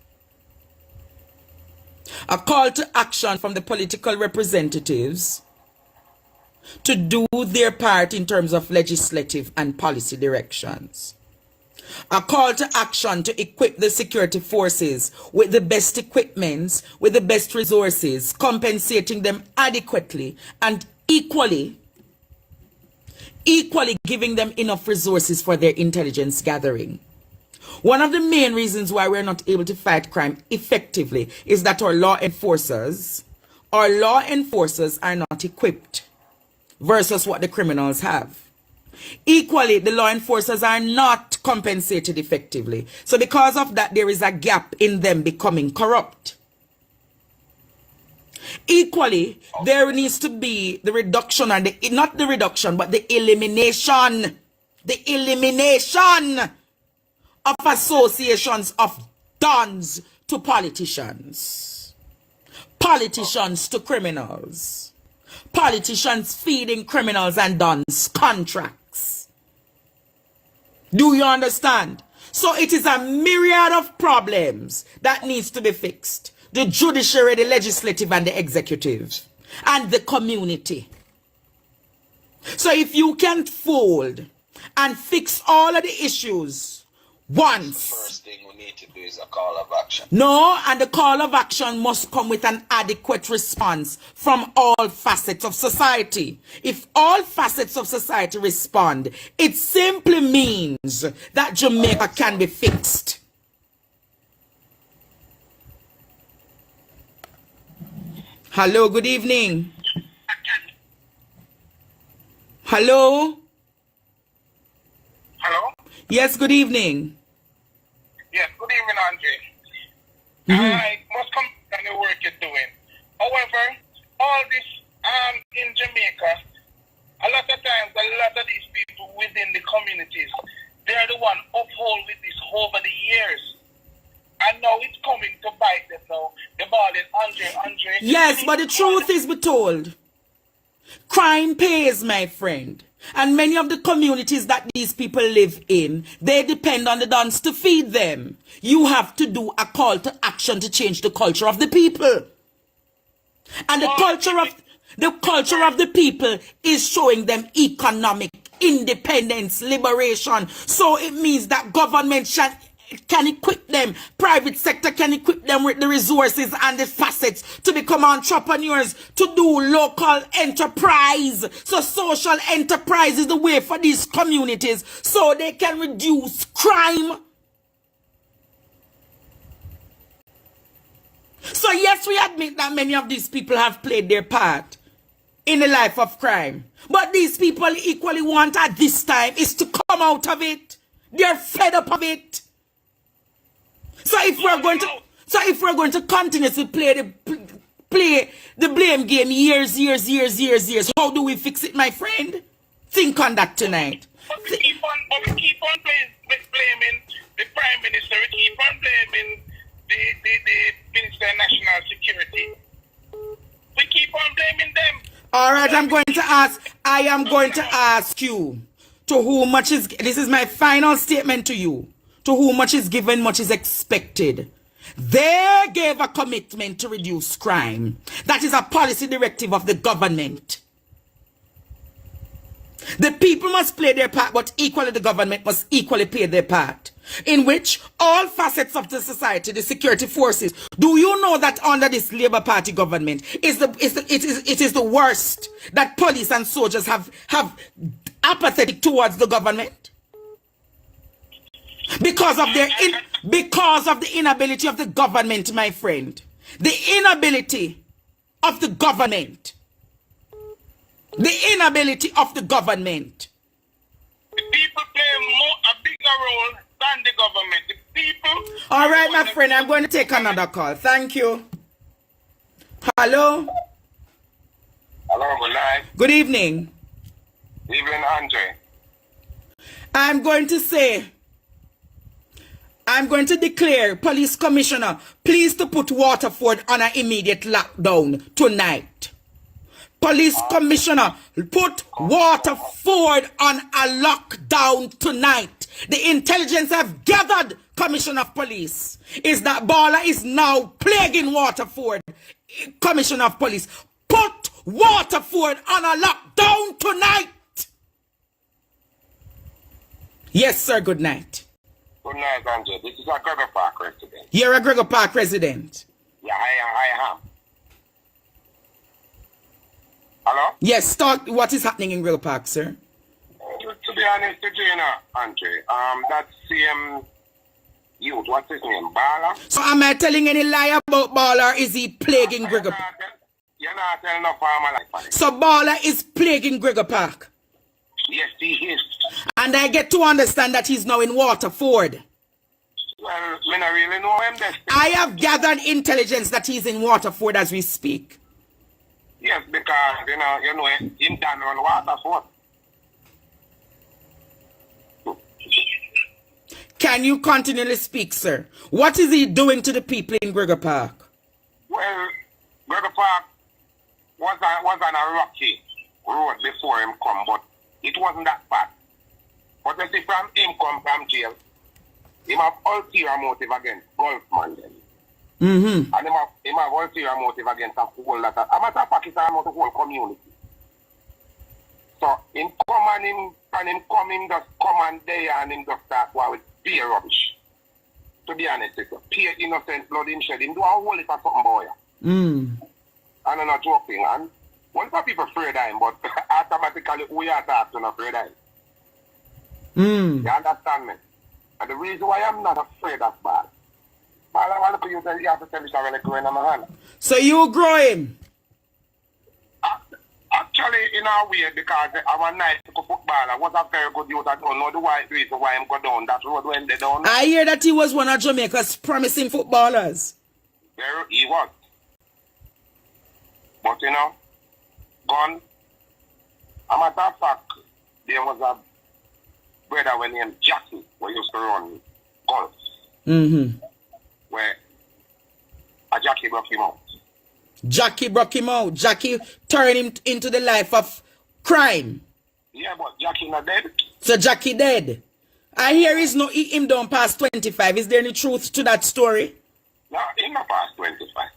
A: A call to action from the political representatives to do their part in terms of legislative and policy directions. A call to action to equip the security forces with the best equipments, with the best resources, compensating them adequately and equally giving them enough resources for their intelligence gathering. One of the main reasons why we're not able to fight crime effectively is that our law enforcers are not equipped versus what the criminals have. Equally, the law enforcers are not compensated effectively. So because of that, there is a gap in them becoming corrupt. Equally, there needs to be the reduction, and not the reduction, but the elimination of associations of dons to politicians, politicians to criminals, politicians feeding criminals and dons contracts. Do you understand? So it is a myriad of problems that needs to be fixed. The judiciary, the legislative, and the executive, and the community. So if you can fold and fix all of the issues once.
K: The first thing we need to do is a call of action.
A: No, and the call of action must come with an adequate response from all facets of society. If all facets of society respond, it simply means that Jamaica can be fixed. Hello, good evening. Hello?
G: Hello?
A: Yes, good evening.
G: Yes, good evening, Andre. I must come on the work you're doing. However, all this in Jamaica, a lot of times, a lot of these people within the communities, they're the one uphold with this over the years. And now it's coming to bite them now. The ball is Andre.
A: Yes, but the truth is be told. Crime pays, my friend. And many of the communities that these people live in, they depend on the dons to feed them. You have to do a call to action to change the culture of the people. And the culture of the people is showing them economic independence, liberation. So it means that government can equip them, private sector can equip them with the resources and the facets to become entrepreneurs, to do local enterprise. So social enterprise is the way for these communities so they can reduce crime. So yes, we admit that many of these people have played their part in the life of crime. But these people equally want at this time is to come out of it. They're fed up of it. So if we're going to continuously play the blame game years, how do we fix it, my friend? Think on that tonight.
G: We keep on blaming the Prime Minister. We keep on blaming the Minister of National Security. We keep on blaming them.
A: All right, am going to ask you, to whom much is, this is my final statement to you, to whom much is given, much is expected. They gave a commitment to reduce crime. That is a policy directive of the government. The people must play their part, but equally the government must equally play their part. In which all facets of the society, the security forces, do you know that under this Labour Party government, it is the worst that police and soldiers have apathetic towards the government? Because of the inability of the government, my friend. The inability of the government. The inability of the government.
G: The people play a bigger role than the government. The people.
A: All right, my friend, I'm going to take another call. Thank you. Hello.
G: Hello, good night.
A: Good evening.
G: Evening, Andre.
A: I'm going to declare, police commissioner, please to put Waterford on an immediate lockdown tonight. Police commissioner, put Waterford on a lockdown tonight. The intelligence I've gathered, commissioner of police, is that Bala is now plaguing Waterford. Commissioner of police, put Waterford on a lockdown tonight. Yes, sir, good night.
G: Good night, Andre. This is a Gregory Park resident.
A: You're a Gregory Park resident?
G: Yeah, I am. Hello?
A: Yes, talk. What is happening in Gregory Park, sir?
G: To be honest with you, Andre, that same youth, what's his name, Bala?
A: So am I telling any lie about Bala, or is he plaguing Gregory Park?
G: You're not telling no farmer like that.
A: So Bala is plaguing Gregory Park?
G: Yes, he is.
A: And I get to understand that he's now in Waterford.
G: Well, I don't really know him.
A: I have gathered intelligence that he's in Waterford as we speak.
G: Yes, because, you know him down on Waterford.
A: Can you continually speak, sir? What is he doing to the people in Gregory Park?
G: Well, Gregory Park was on a rocky road before him come, but it wasn't that bad. But you see, from him come from jail, he have ulterior motive against Gulfman then.
A: Mm-hmm.
G: And he have ulterior motive against a whole lot of, a matter of fact, it's almost a whole community. So him come and him just come and there and him just start with pure rubbish. To be honest with you, pure innocent blood in shed. Him do a whole lot of something, boy.
A: Mm.
G: And I'm not joking. And one of people afraid of him, but automatically we are talking afraid of him.
A: Mm.
G: You understand me? And the reason why I'm not afraid of bad, I want to you have to tell me something like going on my hand.
A: So you grow him?
G: Actually, in a way, because our night to football was a very good youth. I don't know the reason why I'm going down that road when they don't.
A: I hear that he was one of Jamaica's promising footballers.
G: There he was. But gone. A matter of fact, there was a brother named Jackie who used to run golf.
A: Mm-hmm.
G: Where a Jackie broke him out.
A: Jackie broke him out. Jackie turned him into the life of crime.
G: Yeah, but Jackie not dead.
A: So Jackie dead. I hear him down past 25. Is there any truth to that story?
G: No, he's not past 25.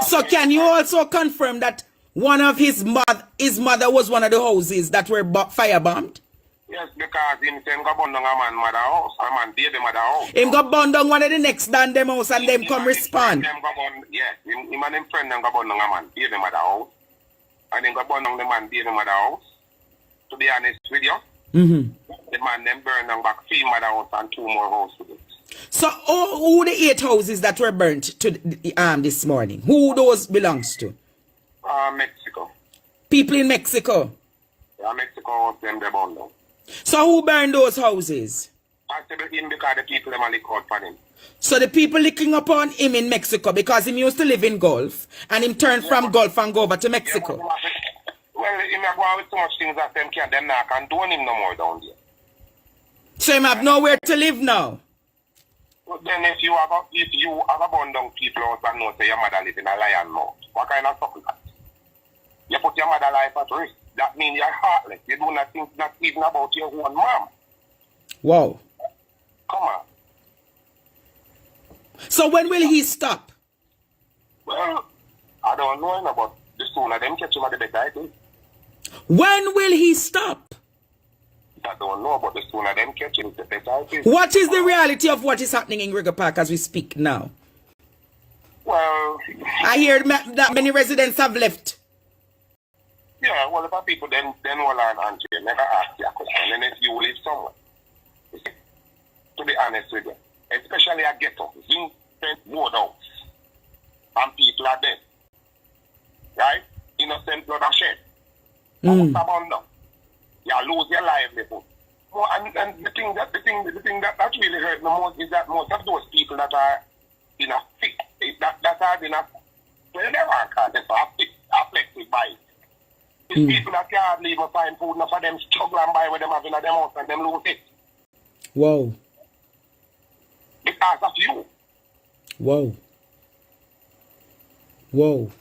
A: So can you also confirm that one of his mother was one of the houses that were firebombed?
G: Yes, because him go burn down a man mother house, a man baby mother house.
A: Him go burn down one of the next down them house and them come respond.
G: Yes, him and him friend them go burn down a man baby mother house. And him go burn down the man baby mother house. To be honest with you, the man them burn down back 3 mother house and 2 more houses.
A: So who the 8 houses that were burnt to this morning? Who those belongs to?
G: Mexico.
A: People in Mexico?
G: Yeah, Mexico them they burn down.
A: So who burned those houses?
G: Possibly him because the people them are lick out for him.
A: So the people licking upon him in Mexico because he used to live in Gulf and him turned from Gulf and go over to Mexico.
G: Well, him are going with so much things that them not condone him no more down there.
A: So him have nowhere to live now?
G: But then if you have abundant people out and know say your mother live in a lion mouth, what kind of stuff is that? You put your mother life at risk. That means you're heartless. You do not think not even about your own mom.
A: Wow.
G: Come on.
A: So when will he stop?
G: Well, I don't know, but the sooner them catch him, the better I think.
A: When will he stop?
G: I don't know, but the sooner them catch him, the better I think.
A: What is the reality of what is happening in Gregor Park as we speak now?
G: Well,
A: I hear that many residents have left.
G: Yeah, well, if people then will answer, never ask you a question, and if you live somewhere. To be honest with you, especially a ghetto, you spend board house, and people are dead. Right? Innocent blood are shed. Abandoned. You lose your livelihood. Well, and the thing that really hurt the most is that most of those people that are in a fix, that are in a, well, they are affected by it. These people that can't leave and find food, enough of them struggle and buy with them having a them house and them lose it.
A: Wow.
G: Because of you.
A: Wow. Wow.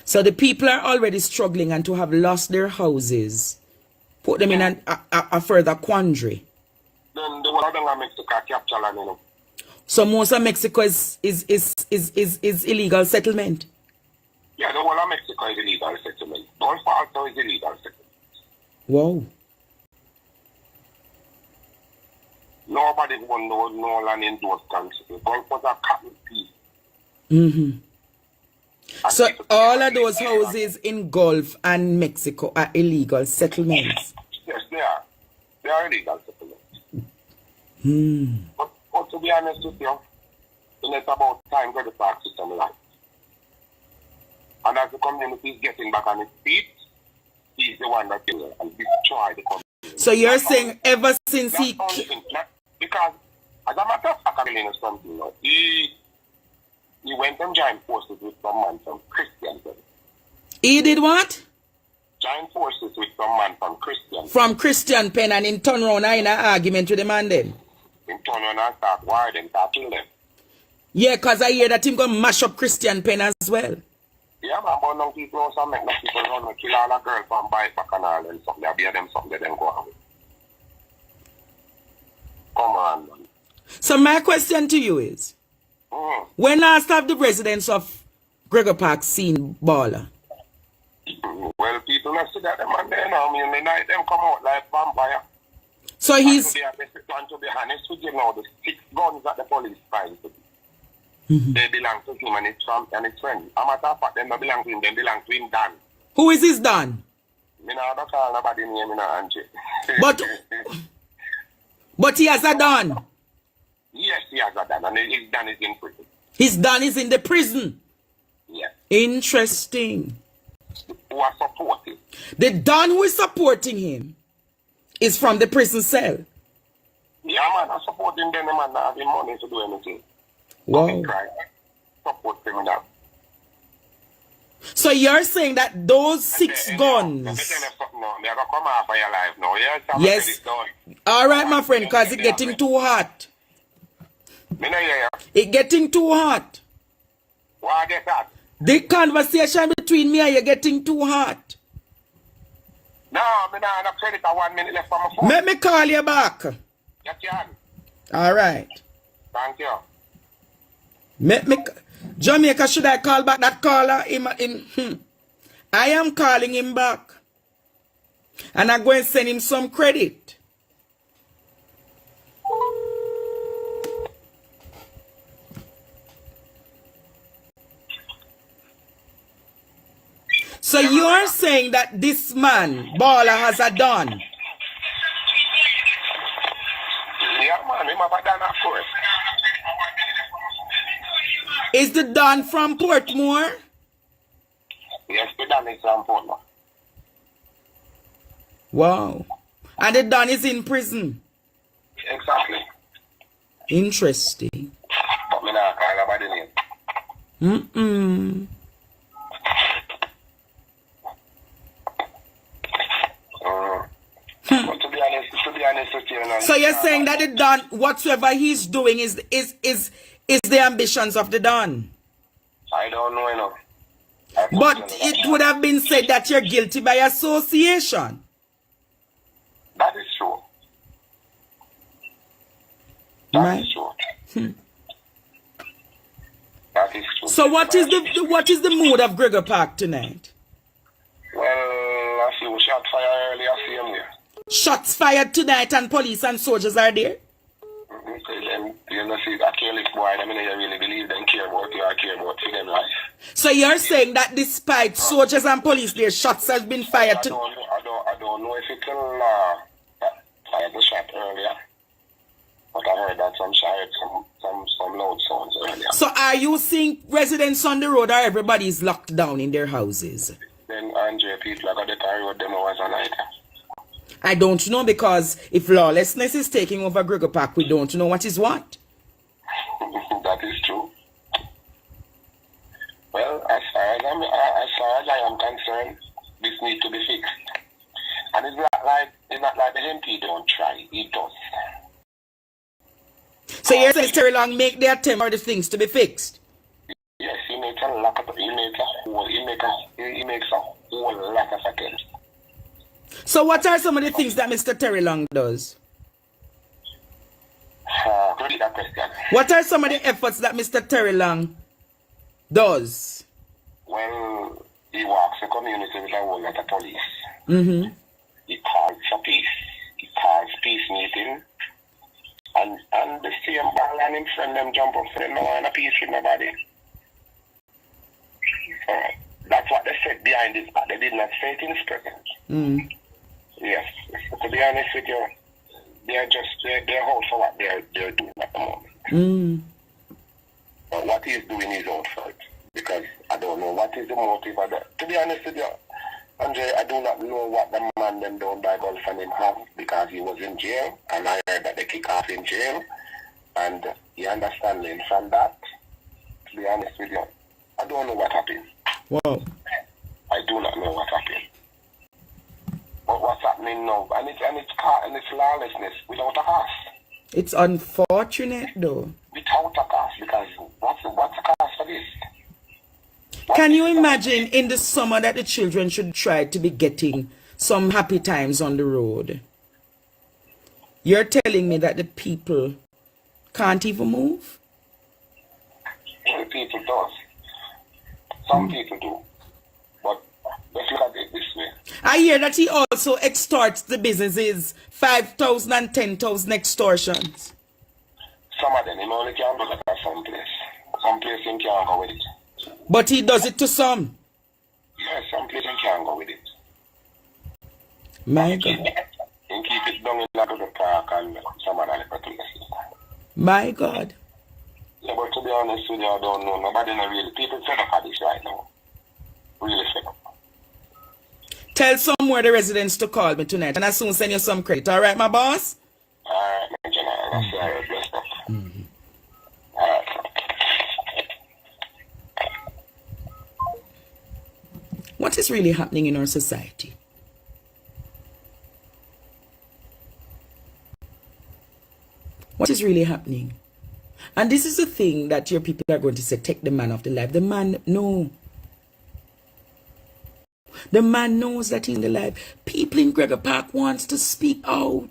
A: So the people are already struggling and to have lost their houses put them in a further quandary.
G: Then the one of them are Mexico capture land, you know.
A: So most of Mexico is illegal settlement.
G: Yeah, the whole of Mexico is illegal settlement. Gulf also is illegal settlement.
A: Wow.
G: Nobody won no land in those countries. The Gulf was a cotton piece.
A: Mm-hmm. So all of those houses in Gulf and Mexico are illegal settlements.
G: Yes, they are. They are illegal settlements.
A: Hmm.
G: But to be honest with you, it's about time for the park system life. And as the community is getting back on its feet, he's the one that will and destroy the community.
A: So you're saying ever since
G: because as a matter of fact, I'm something, you know, he went and joined forces with some man from Christian.
A: He did what?
G: Joined forces with some man from Christian.
A: From Christian Pen, and in turn around in an argument with the man then?
G: In turn around and start war them, start kill them.
A: Yeah, because I hear that him going to mash up Christian Pen as well.
G: Yeah, man, but now people also make no people run and kill all the girls from bike back and all and something. They bear them something, they then go on with. Come on, man.
A: So my question to you is, when last have the residents of Gregor Park seen Baller?
G: Well, people not see that them and they know, I mean, the night them come out like vampire.
A: So he's...
G: And to be honest with you now, the 6 guns that the police find to be, they belong to him and his friend. A matter of fact, they don't belong to him, they belong to him, Dan.
A: Who is his Dan?
G: Me not call nobody name, me not Angie.
A: But he has a Dan.
G: Yes, he has a Dan, and his Dan is in prison.
A: His Dan is in the prison?
G: Yes.
A: Interesting.
G: Who are supporting?
A: The Dan who is supporting him is from the prison cell?
G: Yeah, man, I supporting them, man, not having money to do anything.
A: Wow.
G: Support criminal.
A: So you're saying that those 6 guns... Yes. All right, my friend, because it's getting too hot. It's getting too hot.
G: Why get that?
A: The conversation between me and you getting too hot.
G: No, I have credit for 1 minute left from my phone.
A: Let me call you back.
G: You can.
A: All right.
G: Thank you.
A: Jamaica, should I call back that caller? I am calling him back. And I'm going to send him some credit. So you're saying that this man, Baller, has a Don?
G: Yeah, man, him have a Don, of course.
A: Is the Don from Portmore?
G: Yes, the Don is from Portmore.
A: Wow. And the Don is in prison?
G: Exactly.
A: Interesting.
G: But me not call about the name. But to be honest with you,
A: So you're saying that the Don, whatsoever he's doing is the ambitions of the Don?
G: I don't know enough.
A: But it would have been said that you're guilty by association.
G: That is true. That is true. That is true.
A: So what is the mood of Gregory Park tonight?
G: Well, I see we shot fire earlier, see him there.
A: Shots fired tonight and police and soldiers are there?
G: You know, see, a careless boy, I mean, you really believe them care about you or care about for them life.
A: So you're saying that despite soldiers and police there, shots has been fired to...
G: I don't know if it will fire the shot earlier. But I heard that some loud sounds earlier.
A: So are you seeing residents on the road or everybody is locked down in their houses?
G: Then Andre, people are going to carry with them hours a night.
A: I don't know, because if lawlessness is taking over Gregory Park, we don't know what is what.
G: That is true. Well, as far as I am concerned, this needs to be fixed. And it's not like the MP don't try, he does.
A: So you're saying Terry Long make the attempt for the things to be fixed?
G: Yes, he makes a lot of, he makes a whole lot of attempts.
A: So what are some of the things that Mr. Terry Long does?
G: Repeat that question.
A: What are some of the efforts that Mr. Terry Long does?
G: Well, he walks the community with a whole lot of police.
A: Mm-hmm.
G: He calls for peace. He calls peace meeting. And the same ball and him friend them jump up for them no want a peace with nobody. That's what they said behind his back. They did not say it in his presence.
A: Mm.
G: Yes. To be honest with you, they're out for what they're doing at the moment.
A: Mm.
G: But what he's doing is out for it. Because I don't know what is the motive of that. To be honest with you, Andre, I do not know what the man them down by Gulf and him have, because he was in jail, and I heard that they kick off in jail, and you understand me from that. To be honest with you, I don't know what happened.
A: Wow.
G: I do not know what happened. But what's happening now? And it's lawlessness without a cause.
A: It's unfortunate though.
G: Without a cause, because what's the cause for this?
A: Can you imagine in the summer that the children should try to be getting some happy times on the road? You're telling me that the people can't even move?
G: Well, people do. Some people do. But let's look at it this way.
A: I hear that he also extorts the businesses 5,000 and 10,000 extortions.
G: Some of them, he only can do that at some place. Some place he can't go with it.
A: But he does it to some.
G: Yes, some place he can't go with it.
A: My God.
G: He keep it down in the park and some other places.
A: My God.
G: Yeah, but to be honest with you, I don't know. Nobody know really. People fed up at this right now. Really fed up.
A: Tell somewhere the residents to call me tonight, and I'll soon send you some credit. All right, my boss?
G: All right, my general. That's all right. Bless up.
A: Mm-hmm.
G: All right.
A: What is really happening in our society? What is really happening? And this is the thing that your people are going to say, take the man off the life. The man, no. The man knows that he's in the life. People in Gregory Park wants to speak out.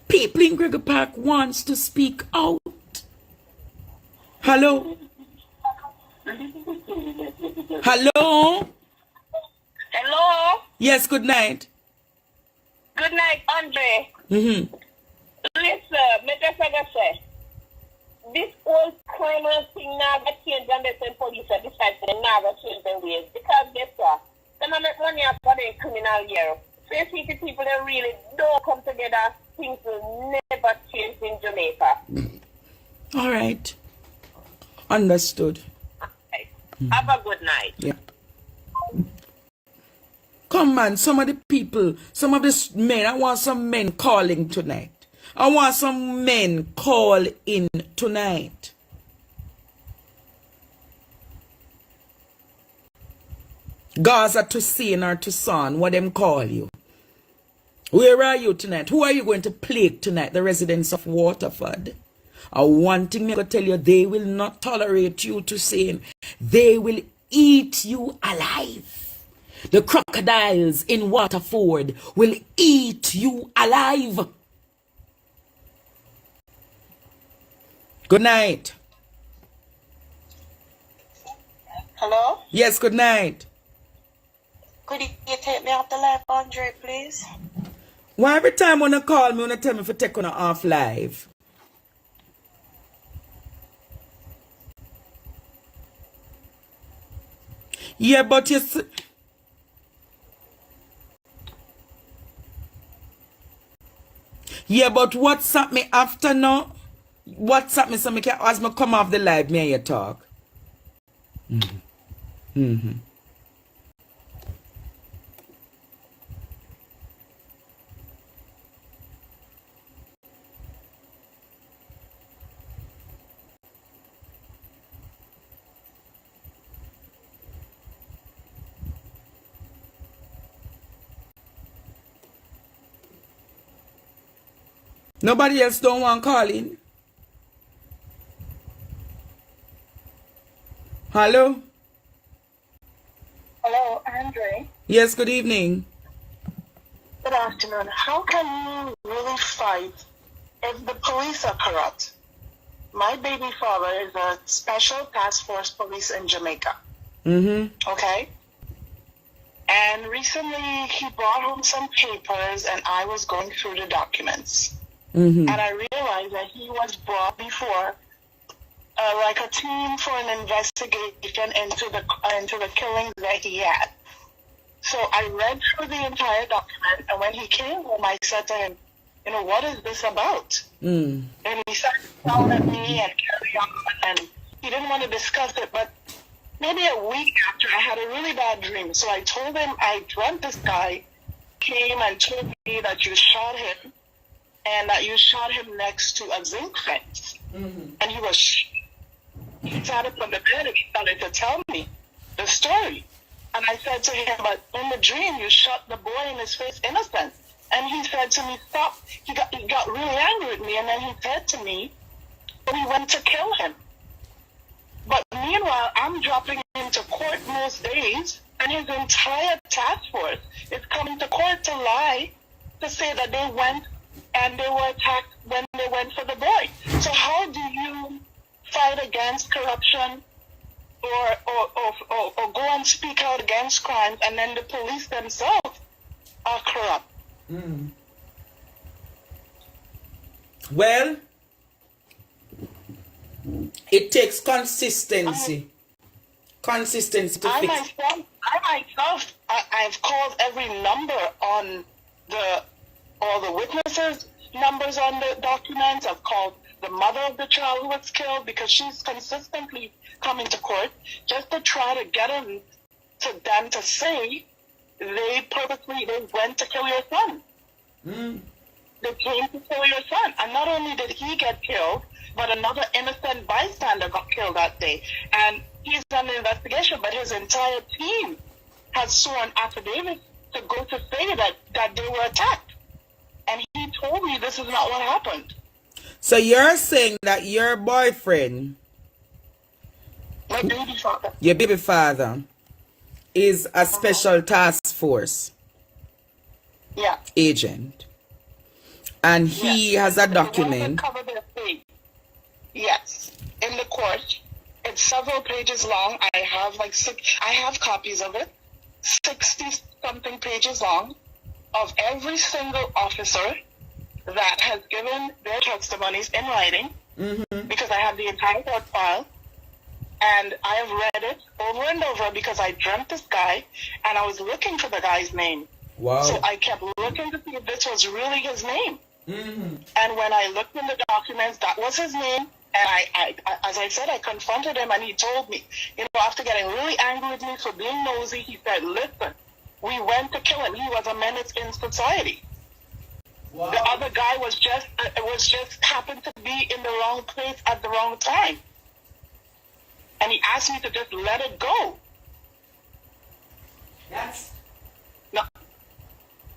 A: People in Gregory Park wants to speak out. Hello? Hello?
D: Hello?
A: Yes, good night.
D: Good night, Andre.
A: Mm-hmm.
D: Listen, make us say, this whole criminal thing now that change and they send police at this time, they never change their ways. Because guess what? They don't make money out of the criminal year. So you see the people that really don't come together, things will never change in Jamaica.
A: All right. Understood.
D: Okay. Have a good night.
A: Yeah. Come on, some of the people, some of the men, I want some men calling tonight. I want some men call in tonight. Gaza, Tussan or Tussan, what them call you? Where are you tonight? Who are you going to plague tonight? The residents of Waterford. One thing I'm going to tell you, they will not tolerate you to sin. They will eat you alive. The crocodiles in Waterford will eat you alive. Good night.
J: Hello?
A: Yes, good night.
J: Could you take me off the live, Andre, please?
A: Why every time when you call me, when you tell me to take on off live? Yeah, but you yeah, but WhatsApp me after now. WhatsApp me so me can, as me come off the live, me and you talk. Nobody else don't want calling. Hello?
B: Hello, Andre.
A: Yes, good evening.
B: Good afternoon. How can you really fight if the police are corrupt? My baby father is a special task force police in Jamaica. Okay? And recently he brought home some papers and I was going through the documents. And I realized that he was brought before like a team for an investigation into the killings that he had. So I read through the entire document, and when he came home, I said to him, you know, what is this about? And he started to shout at me and carry on, and he didn't want to discuss it, but maybe a week after, I had a really bad dream. So I told him I dreamt this guy came and told me that you shot him, and that you shot him next to a zinc fence. And he sat up on the bed and he started to tell me the story. And I said to him, but in the dream, you shot the boy in his face innocent. And he said to me, stop. He got really angry with me. And then he said to me, we went to kill him. But meanwhile, I'm dropping him to court most days. And his entire task force is coming to court to lie, to say that they went and they were attacked when they went for the boy. So how do you fight against corruption or go and speak out against crimes, and then the police themselves are corrupt?
A: Well, it takes consistency. Consistency to fix.
B: I've called every number on all the witnesses' numbers on the documents. I've called the mother of the child who was killed because she's consistently coming to court just to try to get them to say they went to kill your son. They came to kill your son. And not only did he get killed, but another innocent bystander got killed that day. And he's done an investigation, but his entire team has sworn affidavits to go to say that they were attacked. And he told me this is not what happened.
A: So you're saying that your boyfriend,
B: my baby father,
A: your baby father, is a special task force agent. And he has a document.
B: Yes, in the court. It's several pages long. I have copies of it. 60-something pages long of every single officer that has given their testimonies in writing, because I have the entire court file, and I have read it over and over because I dreamt this guy, and I was looking for the guy's name.
A: Wow.
B: So I kept looking to see if this was really his name. And when I looked in the documents, that was his name. And I, as I said, I confronted him, and he told me, after getting really angry with me for being nosy, he said, listen, we went to kill him. He was a menace in society. Wow. The other guy was just happened to be in the wrong place at the wrong time. And he asked me to just let it go.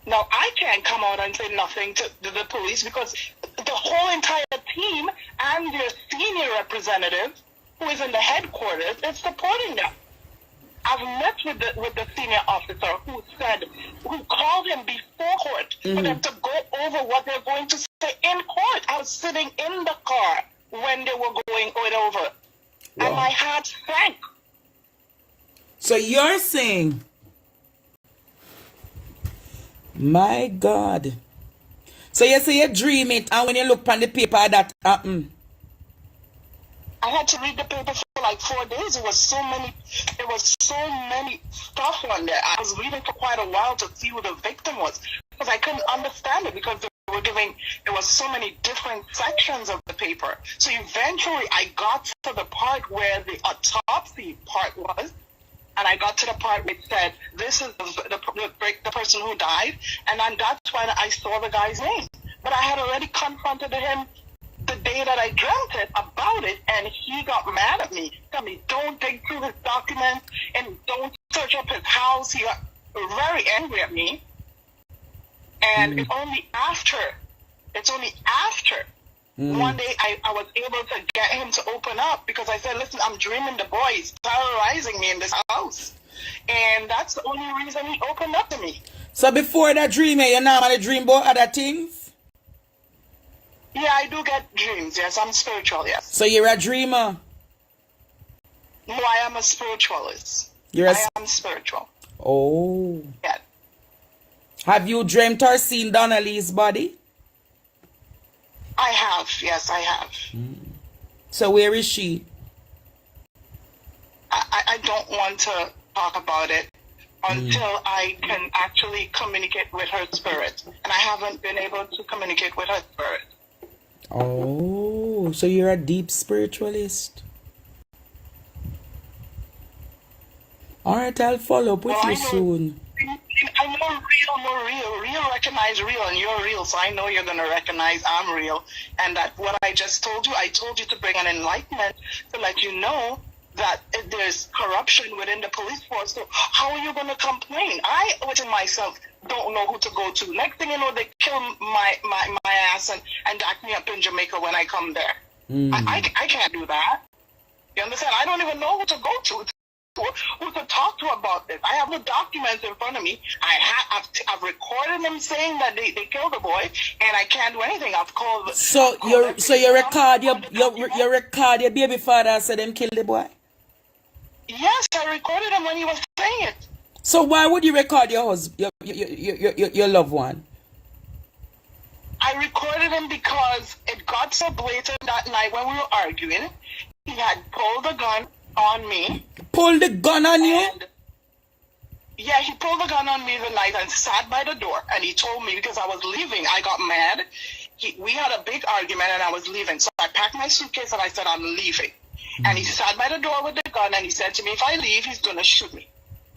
C: Now, I can't come out and say nothing to the police because the whole entire team and their senior representative, who is in the headquarters, is supporting them. I've met with the senior officer who called him before court for them to go over what they're going to say in court. I was sitting in the car when they were going it over.
A: Wow.
C: And my heart sank.
A: So you're saying, my God. So you say you dream it, and when you look on the paper, that happened.
C: I had to read the paper for like 4 days. There was so many stuff on there. I was reading for quite a while to see who the victim was because I couldn't understand it because there was so many different sections of the paper. So eventually I got to the part where the autopsy part was, and I got to the part where it said, this is the person who died, and then that's when I saw the guy's name. But I had already confronted him the day that I dreamt it about it, and he got mad at me. Told me, don't dig through his documents and don't search up his house. He got very angry at me. And it's only after one day I was able to get him to open up because I said, listen, I'm dreaming the boy is terrorizing me in this house. And that's the only reason he opened up to me.
A: So before that dream, you normally dream about other things?
C: Yeah, I do get dreams, yes. I'm spiritual, yes.
A: So you're a dreamer?
C: No, I am a spiritualist. I am spiritual.
A: Oh.
C: Yeah.
A: Have you dreamt or seen Donnelly's body?
C: I have, yes, I have.
A: So where is she?
C: I don't want to talk about it until I can actually communicate with her spirit. And I haven't been able to communicate with her spirit.
A: Oh, so you're a deep spiritualist. All right, I'll follow up with you soon.
C: I know real recognize real, and you're real, so I know you're going to recognize I'm real. And that what I just told you, I told you to bring an enlightenment to let you know that if there's corruption within the police force. So how are you going to complain? I, within myself, don't know who to go to. Next thing you know, they kill my ass and back me up in Jamaica when I come there. I can't do that. You understand? I don't even know who to go to. Who to talk to about this. I have the documents in front of me. I've recorded them saying that they killed the boy, and I can't do anything. I've called.
A: So you record your baby father said them kill the boy.
C: Yes, I recorded him when he was saying it.
A: So why would you record your husband, your loved one?
C: I recorded him because it got so blatant that night when we were arguing. He had pulled a gun on me.
A: Pulled the gun on you?
C: Yeah, he pulled the gun on me the night and sat by the door. And he told me because I was leaving, I got mad. We had a big argument and I was leaving. So I packed my suitcase and I said, I'm leaving. And he sat by the door with the gun and he said to me, if I leave, he's going to shoot me.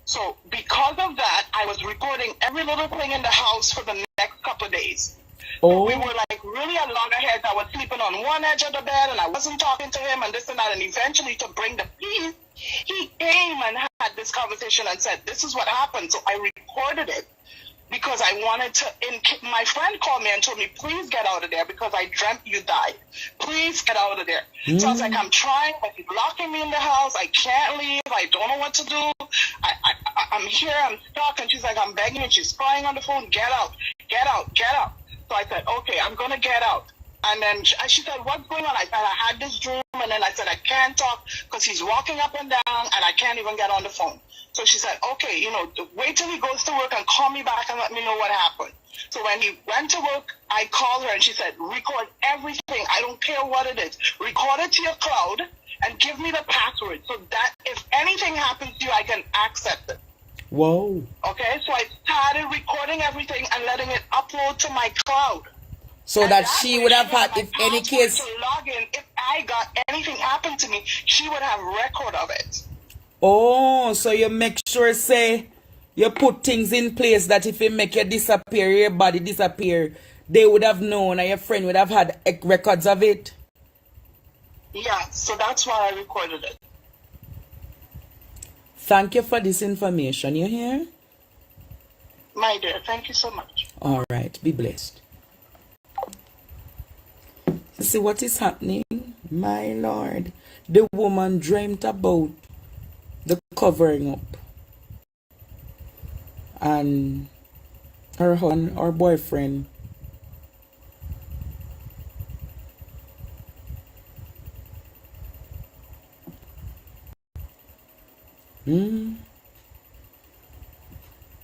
C: So because of that, I was recording every little thing in the house for the next couple of days.
A: Oh.
C: We were like really a loggerheads. I was sleeping on one edge of the bed and I wasn't talking to him and this and that. And eventually to bring the peace, he came and had this conversation and said, this is what happened. So I recorded it because I wanted to, my friend called me and told me, please get out of there because I dreamt you died. Please get out of there. So I was like, I'm trying, but he's locking me in the house. I can't leave. I don't know what to do. I'm here. I'm stuck. And she's like, I'm begging you. She's crying on the phone. Get out. Get out. Get out. So I said, okay, I'm going to get out. And then she said, what's going on? I said, I had this dream. And then I said, I can't talk because he's walking up and down and I can't even get on the phone. So she said, okay, wait till he goes to work and call me back and let me know what happened. So when he went to work, I called her and she said, record everything. I don't care what it is. Record it to your cloud and give me the password so that if anything happens to you, I can access it.
A: Whoa.
C: Okay, so I started recording everything and letting it upload to my cloud.
A: So that she would have had, if any case...
C: To log in, if I got anything happen to me, she would have record of it.
A: Oh, so you make sure, say, you put things in place that if it make you disappear, your body disappear, they would have known and your friend would have had records of it?
C: Yeah, so that's why I recorded it.
A: Thank you for this information. You hear?
C: My dear, thank you so much.
A: All right. Be blessed. See what is happening? My Lord. The woman dreamt about the covering up. And her husband or boyfriend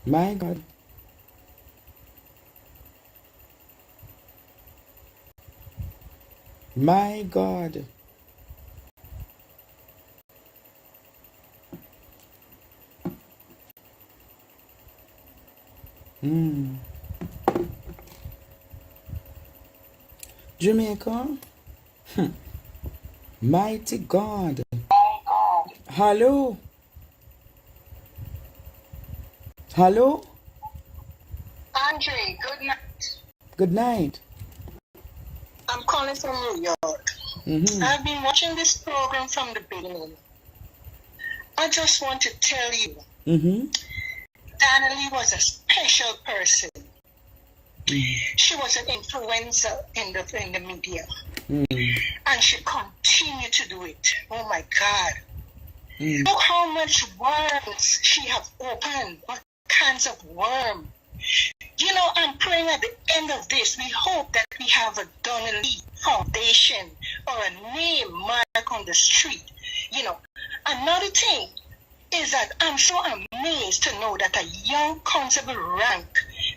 A: my God. My God. Jamaica. Mighty God. Hello. Hello.
B: Andre, good night.
A: Good night.
B: I'm calling from New York. I've been watching this program from the beginning. I just want to tell you, Donnelly was a special person. She was an influencer in the media. And she continued to do it. Oh my God. Look how much worms she have opened. What kinds of worm. You know, I'm praying at the end of this, we hope that we have a Donnelly Foundation or a name mark on the street. You know, another thing is that I'm so amazed to know that a young constable rank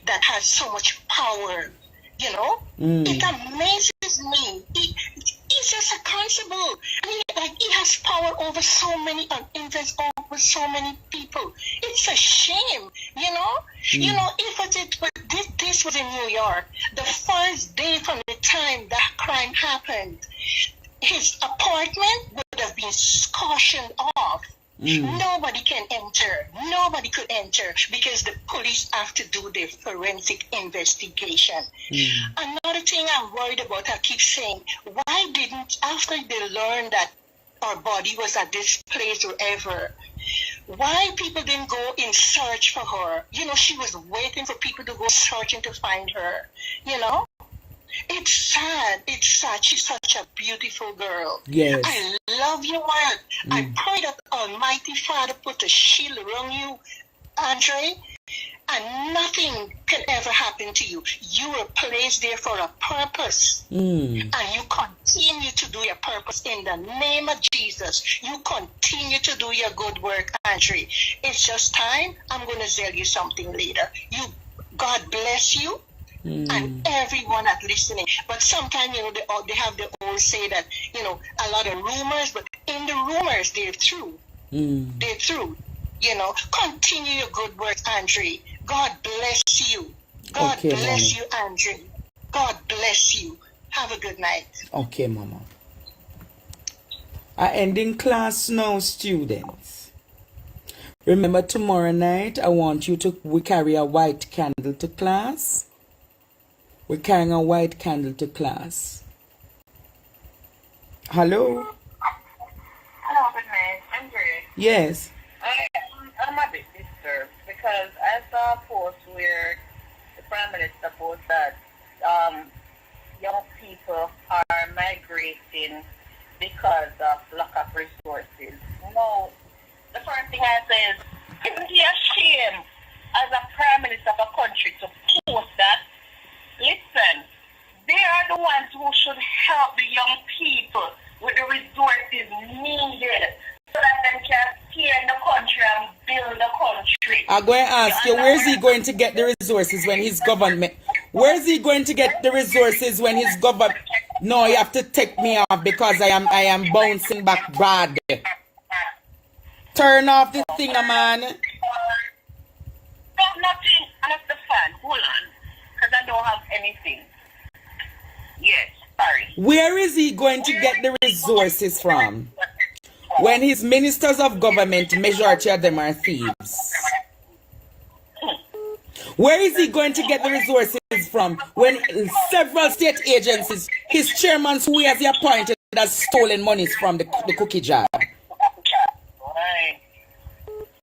B: that has so much power, you know, it amazes me. He's just a constable. He has power over so many, influence over so many people. It's a shame, you know. You know, if this was in New York, the first day from the time that crime happened, his apartment would have been cautioned off. Nobody can enter. Nobody could enter because the police have to do their forensic investigation. Another thing I'm worried about, I keep saying, why didn't, after they learned that our body was at this place or ever, why people didn't go in search for her? You know, she was waiting for people to go searching to find her, you know? It's sad. It's sad. She's such a beautiful girl.
A: Yes.
B: I love your work. I pray that Almighty Father put a shield around you, Andre, and nothing can ever happen to you. You were placed there for a purpose. And you continue to do your purpose in the name of Jesus. You continue to do your good work, Andre. It's just time. I'm going to tell you something later. God bless you. And everyone that's listening. But sometimes, you know, they have the old say that, you know, a lot of rumors, but in the rumors, they're true. They're true. You know, continue your good work, Andre. God bless you. God bless you, Andre. God bless you. Have a good night.
A: Okay, Mama. I ending class now, students. Remember, tomorrow night, I want you to, we carry a white candle to class. We're carrying a white candle to class. Hello?
H: Hello, good night. Andre.
A: Yes.
H: I'm a bit disturbed because I saw a post where the Prime Minister posted that young people are migrating because of lack of resources. No, the first thing I say is, isn't it a shame as a Prime Minister of a country to post that? Listen, they are the ones who should help the young people with the resources needed so that they can stay in the country and build the country.
A: I'm going to ask you, where is he going to get the resources when his government... Where is he going to get the resources when his government... No, you have to take me off because I am bouncing back bad. Turn off this thing, man.
H: No, nothing. That's the fan. Hold on. Because I don't have anything. Yes, sorry.
A: Where is he going to get the resources from? When his ministers of government, majority of them are thieves. Where is he going to get the resources from when several state agencies, his chairmen who he has appointed, has stolen monies from the cookie jar?
H: Right.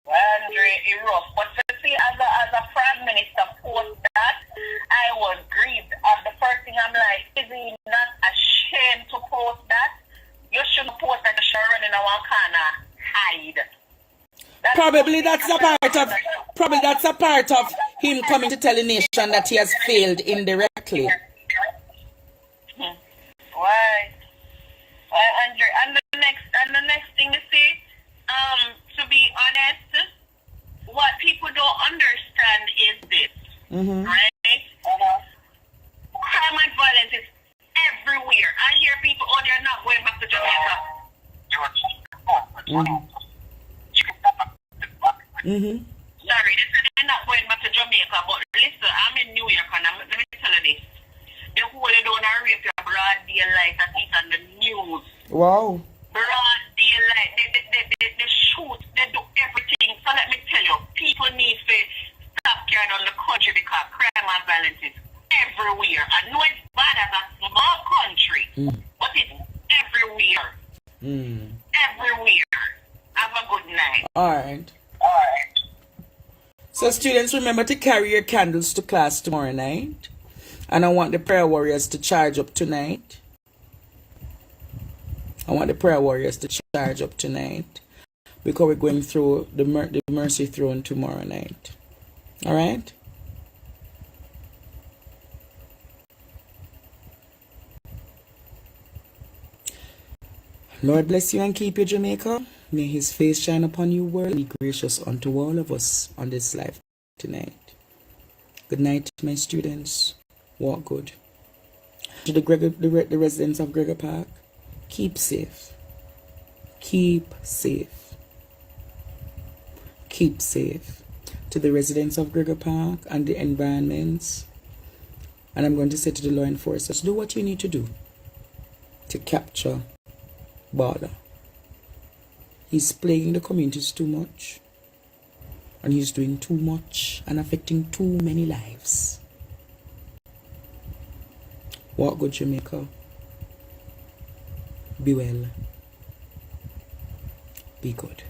H: Well, Andre, it's rough. But to see as a prime minister post that, I
A: Probably that's a part of him coming to tell the nation that he has failed indirectly.
H: Why? Andre, and the next thing you see, to be honest, what people don't understand is this, right? Crime and violence is everywhere. I hear people, oh, they're not going back to Jamaica. Sorry, they say they're not going back to Jamaica, but listen, I'm in New York and let me tell you this. They hold it down and rape your broad daylight and it's on the news.
A: Wow.
H: Broad daylight, they shoot, they do everything. So let me tell you, people need to stop carrying on the country because crime and violence is everywhere. I know it's bad as a small country, but it's everywhere. Everywhere. Have a good night.
A: Alright. So students, remember to carry your candles to class tomorrow night. And I want the prayer warriors to charge up tonight. Because we're going through the mercy throne tomorrow night. Alright? Lord bless you and keep you, Jamaica. May his face shine upon you, world. Be gracious unto all of us on this life tonight. Good night, my students. Walk good. To the residents of Gregory Park, keep safe. Keep safe. Keep safe. To the residents of Gregory Park and the environments, and I'm going to say to the law enforcers, do what you need to do to capture Bala. He's plaguing the communities too much, and he's doing too much and affecting too many lives. Walk good, Jamaica. Be well. Be good.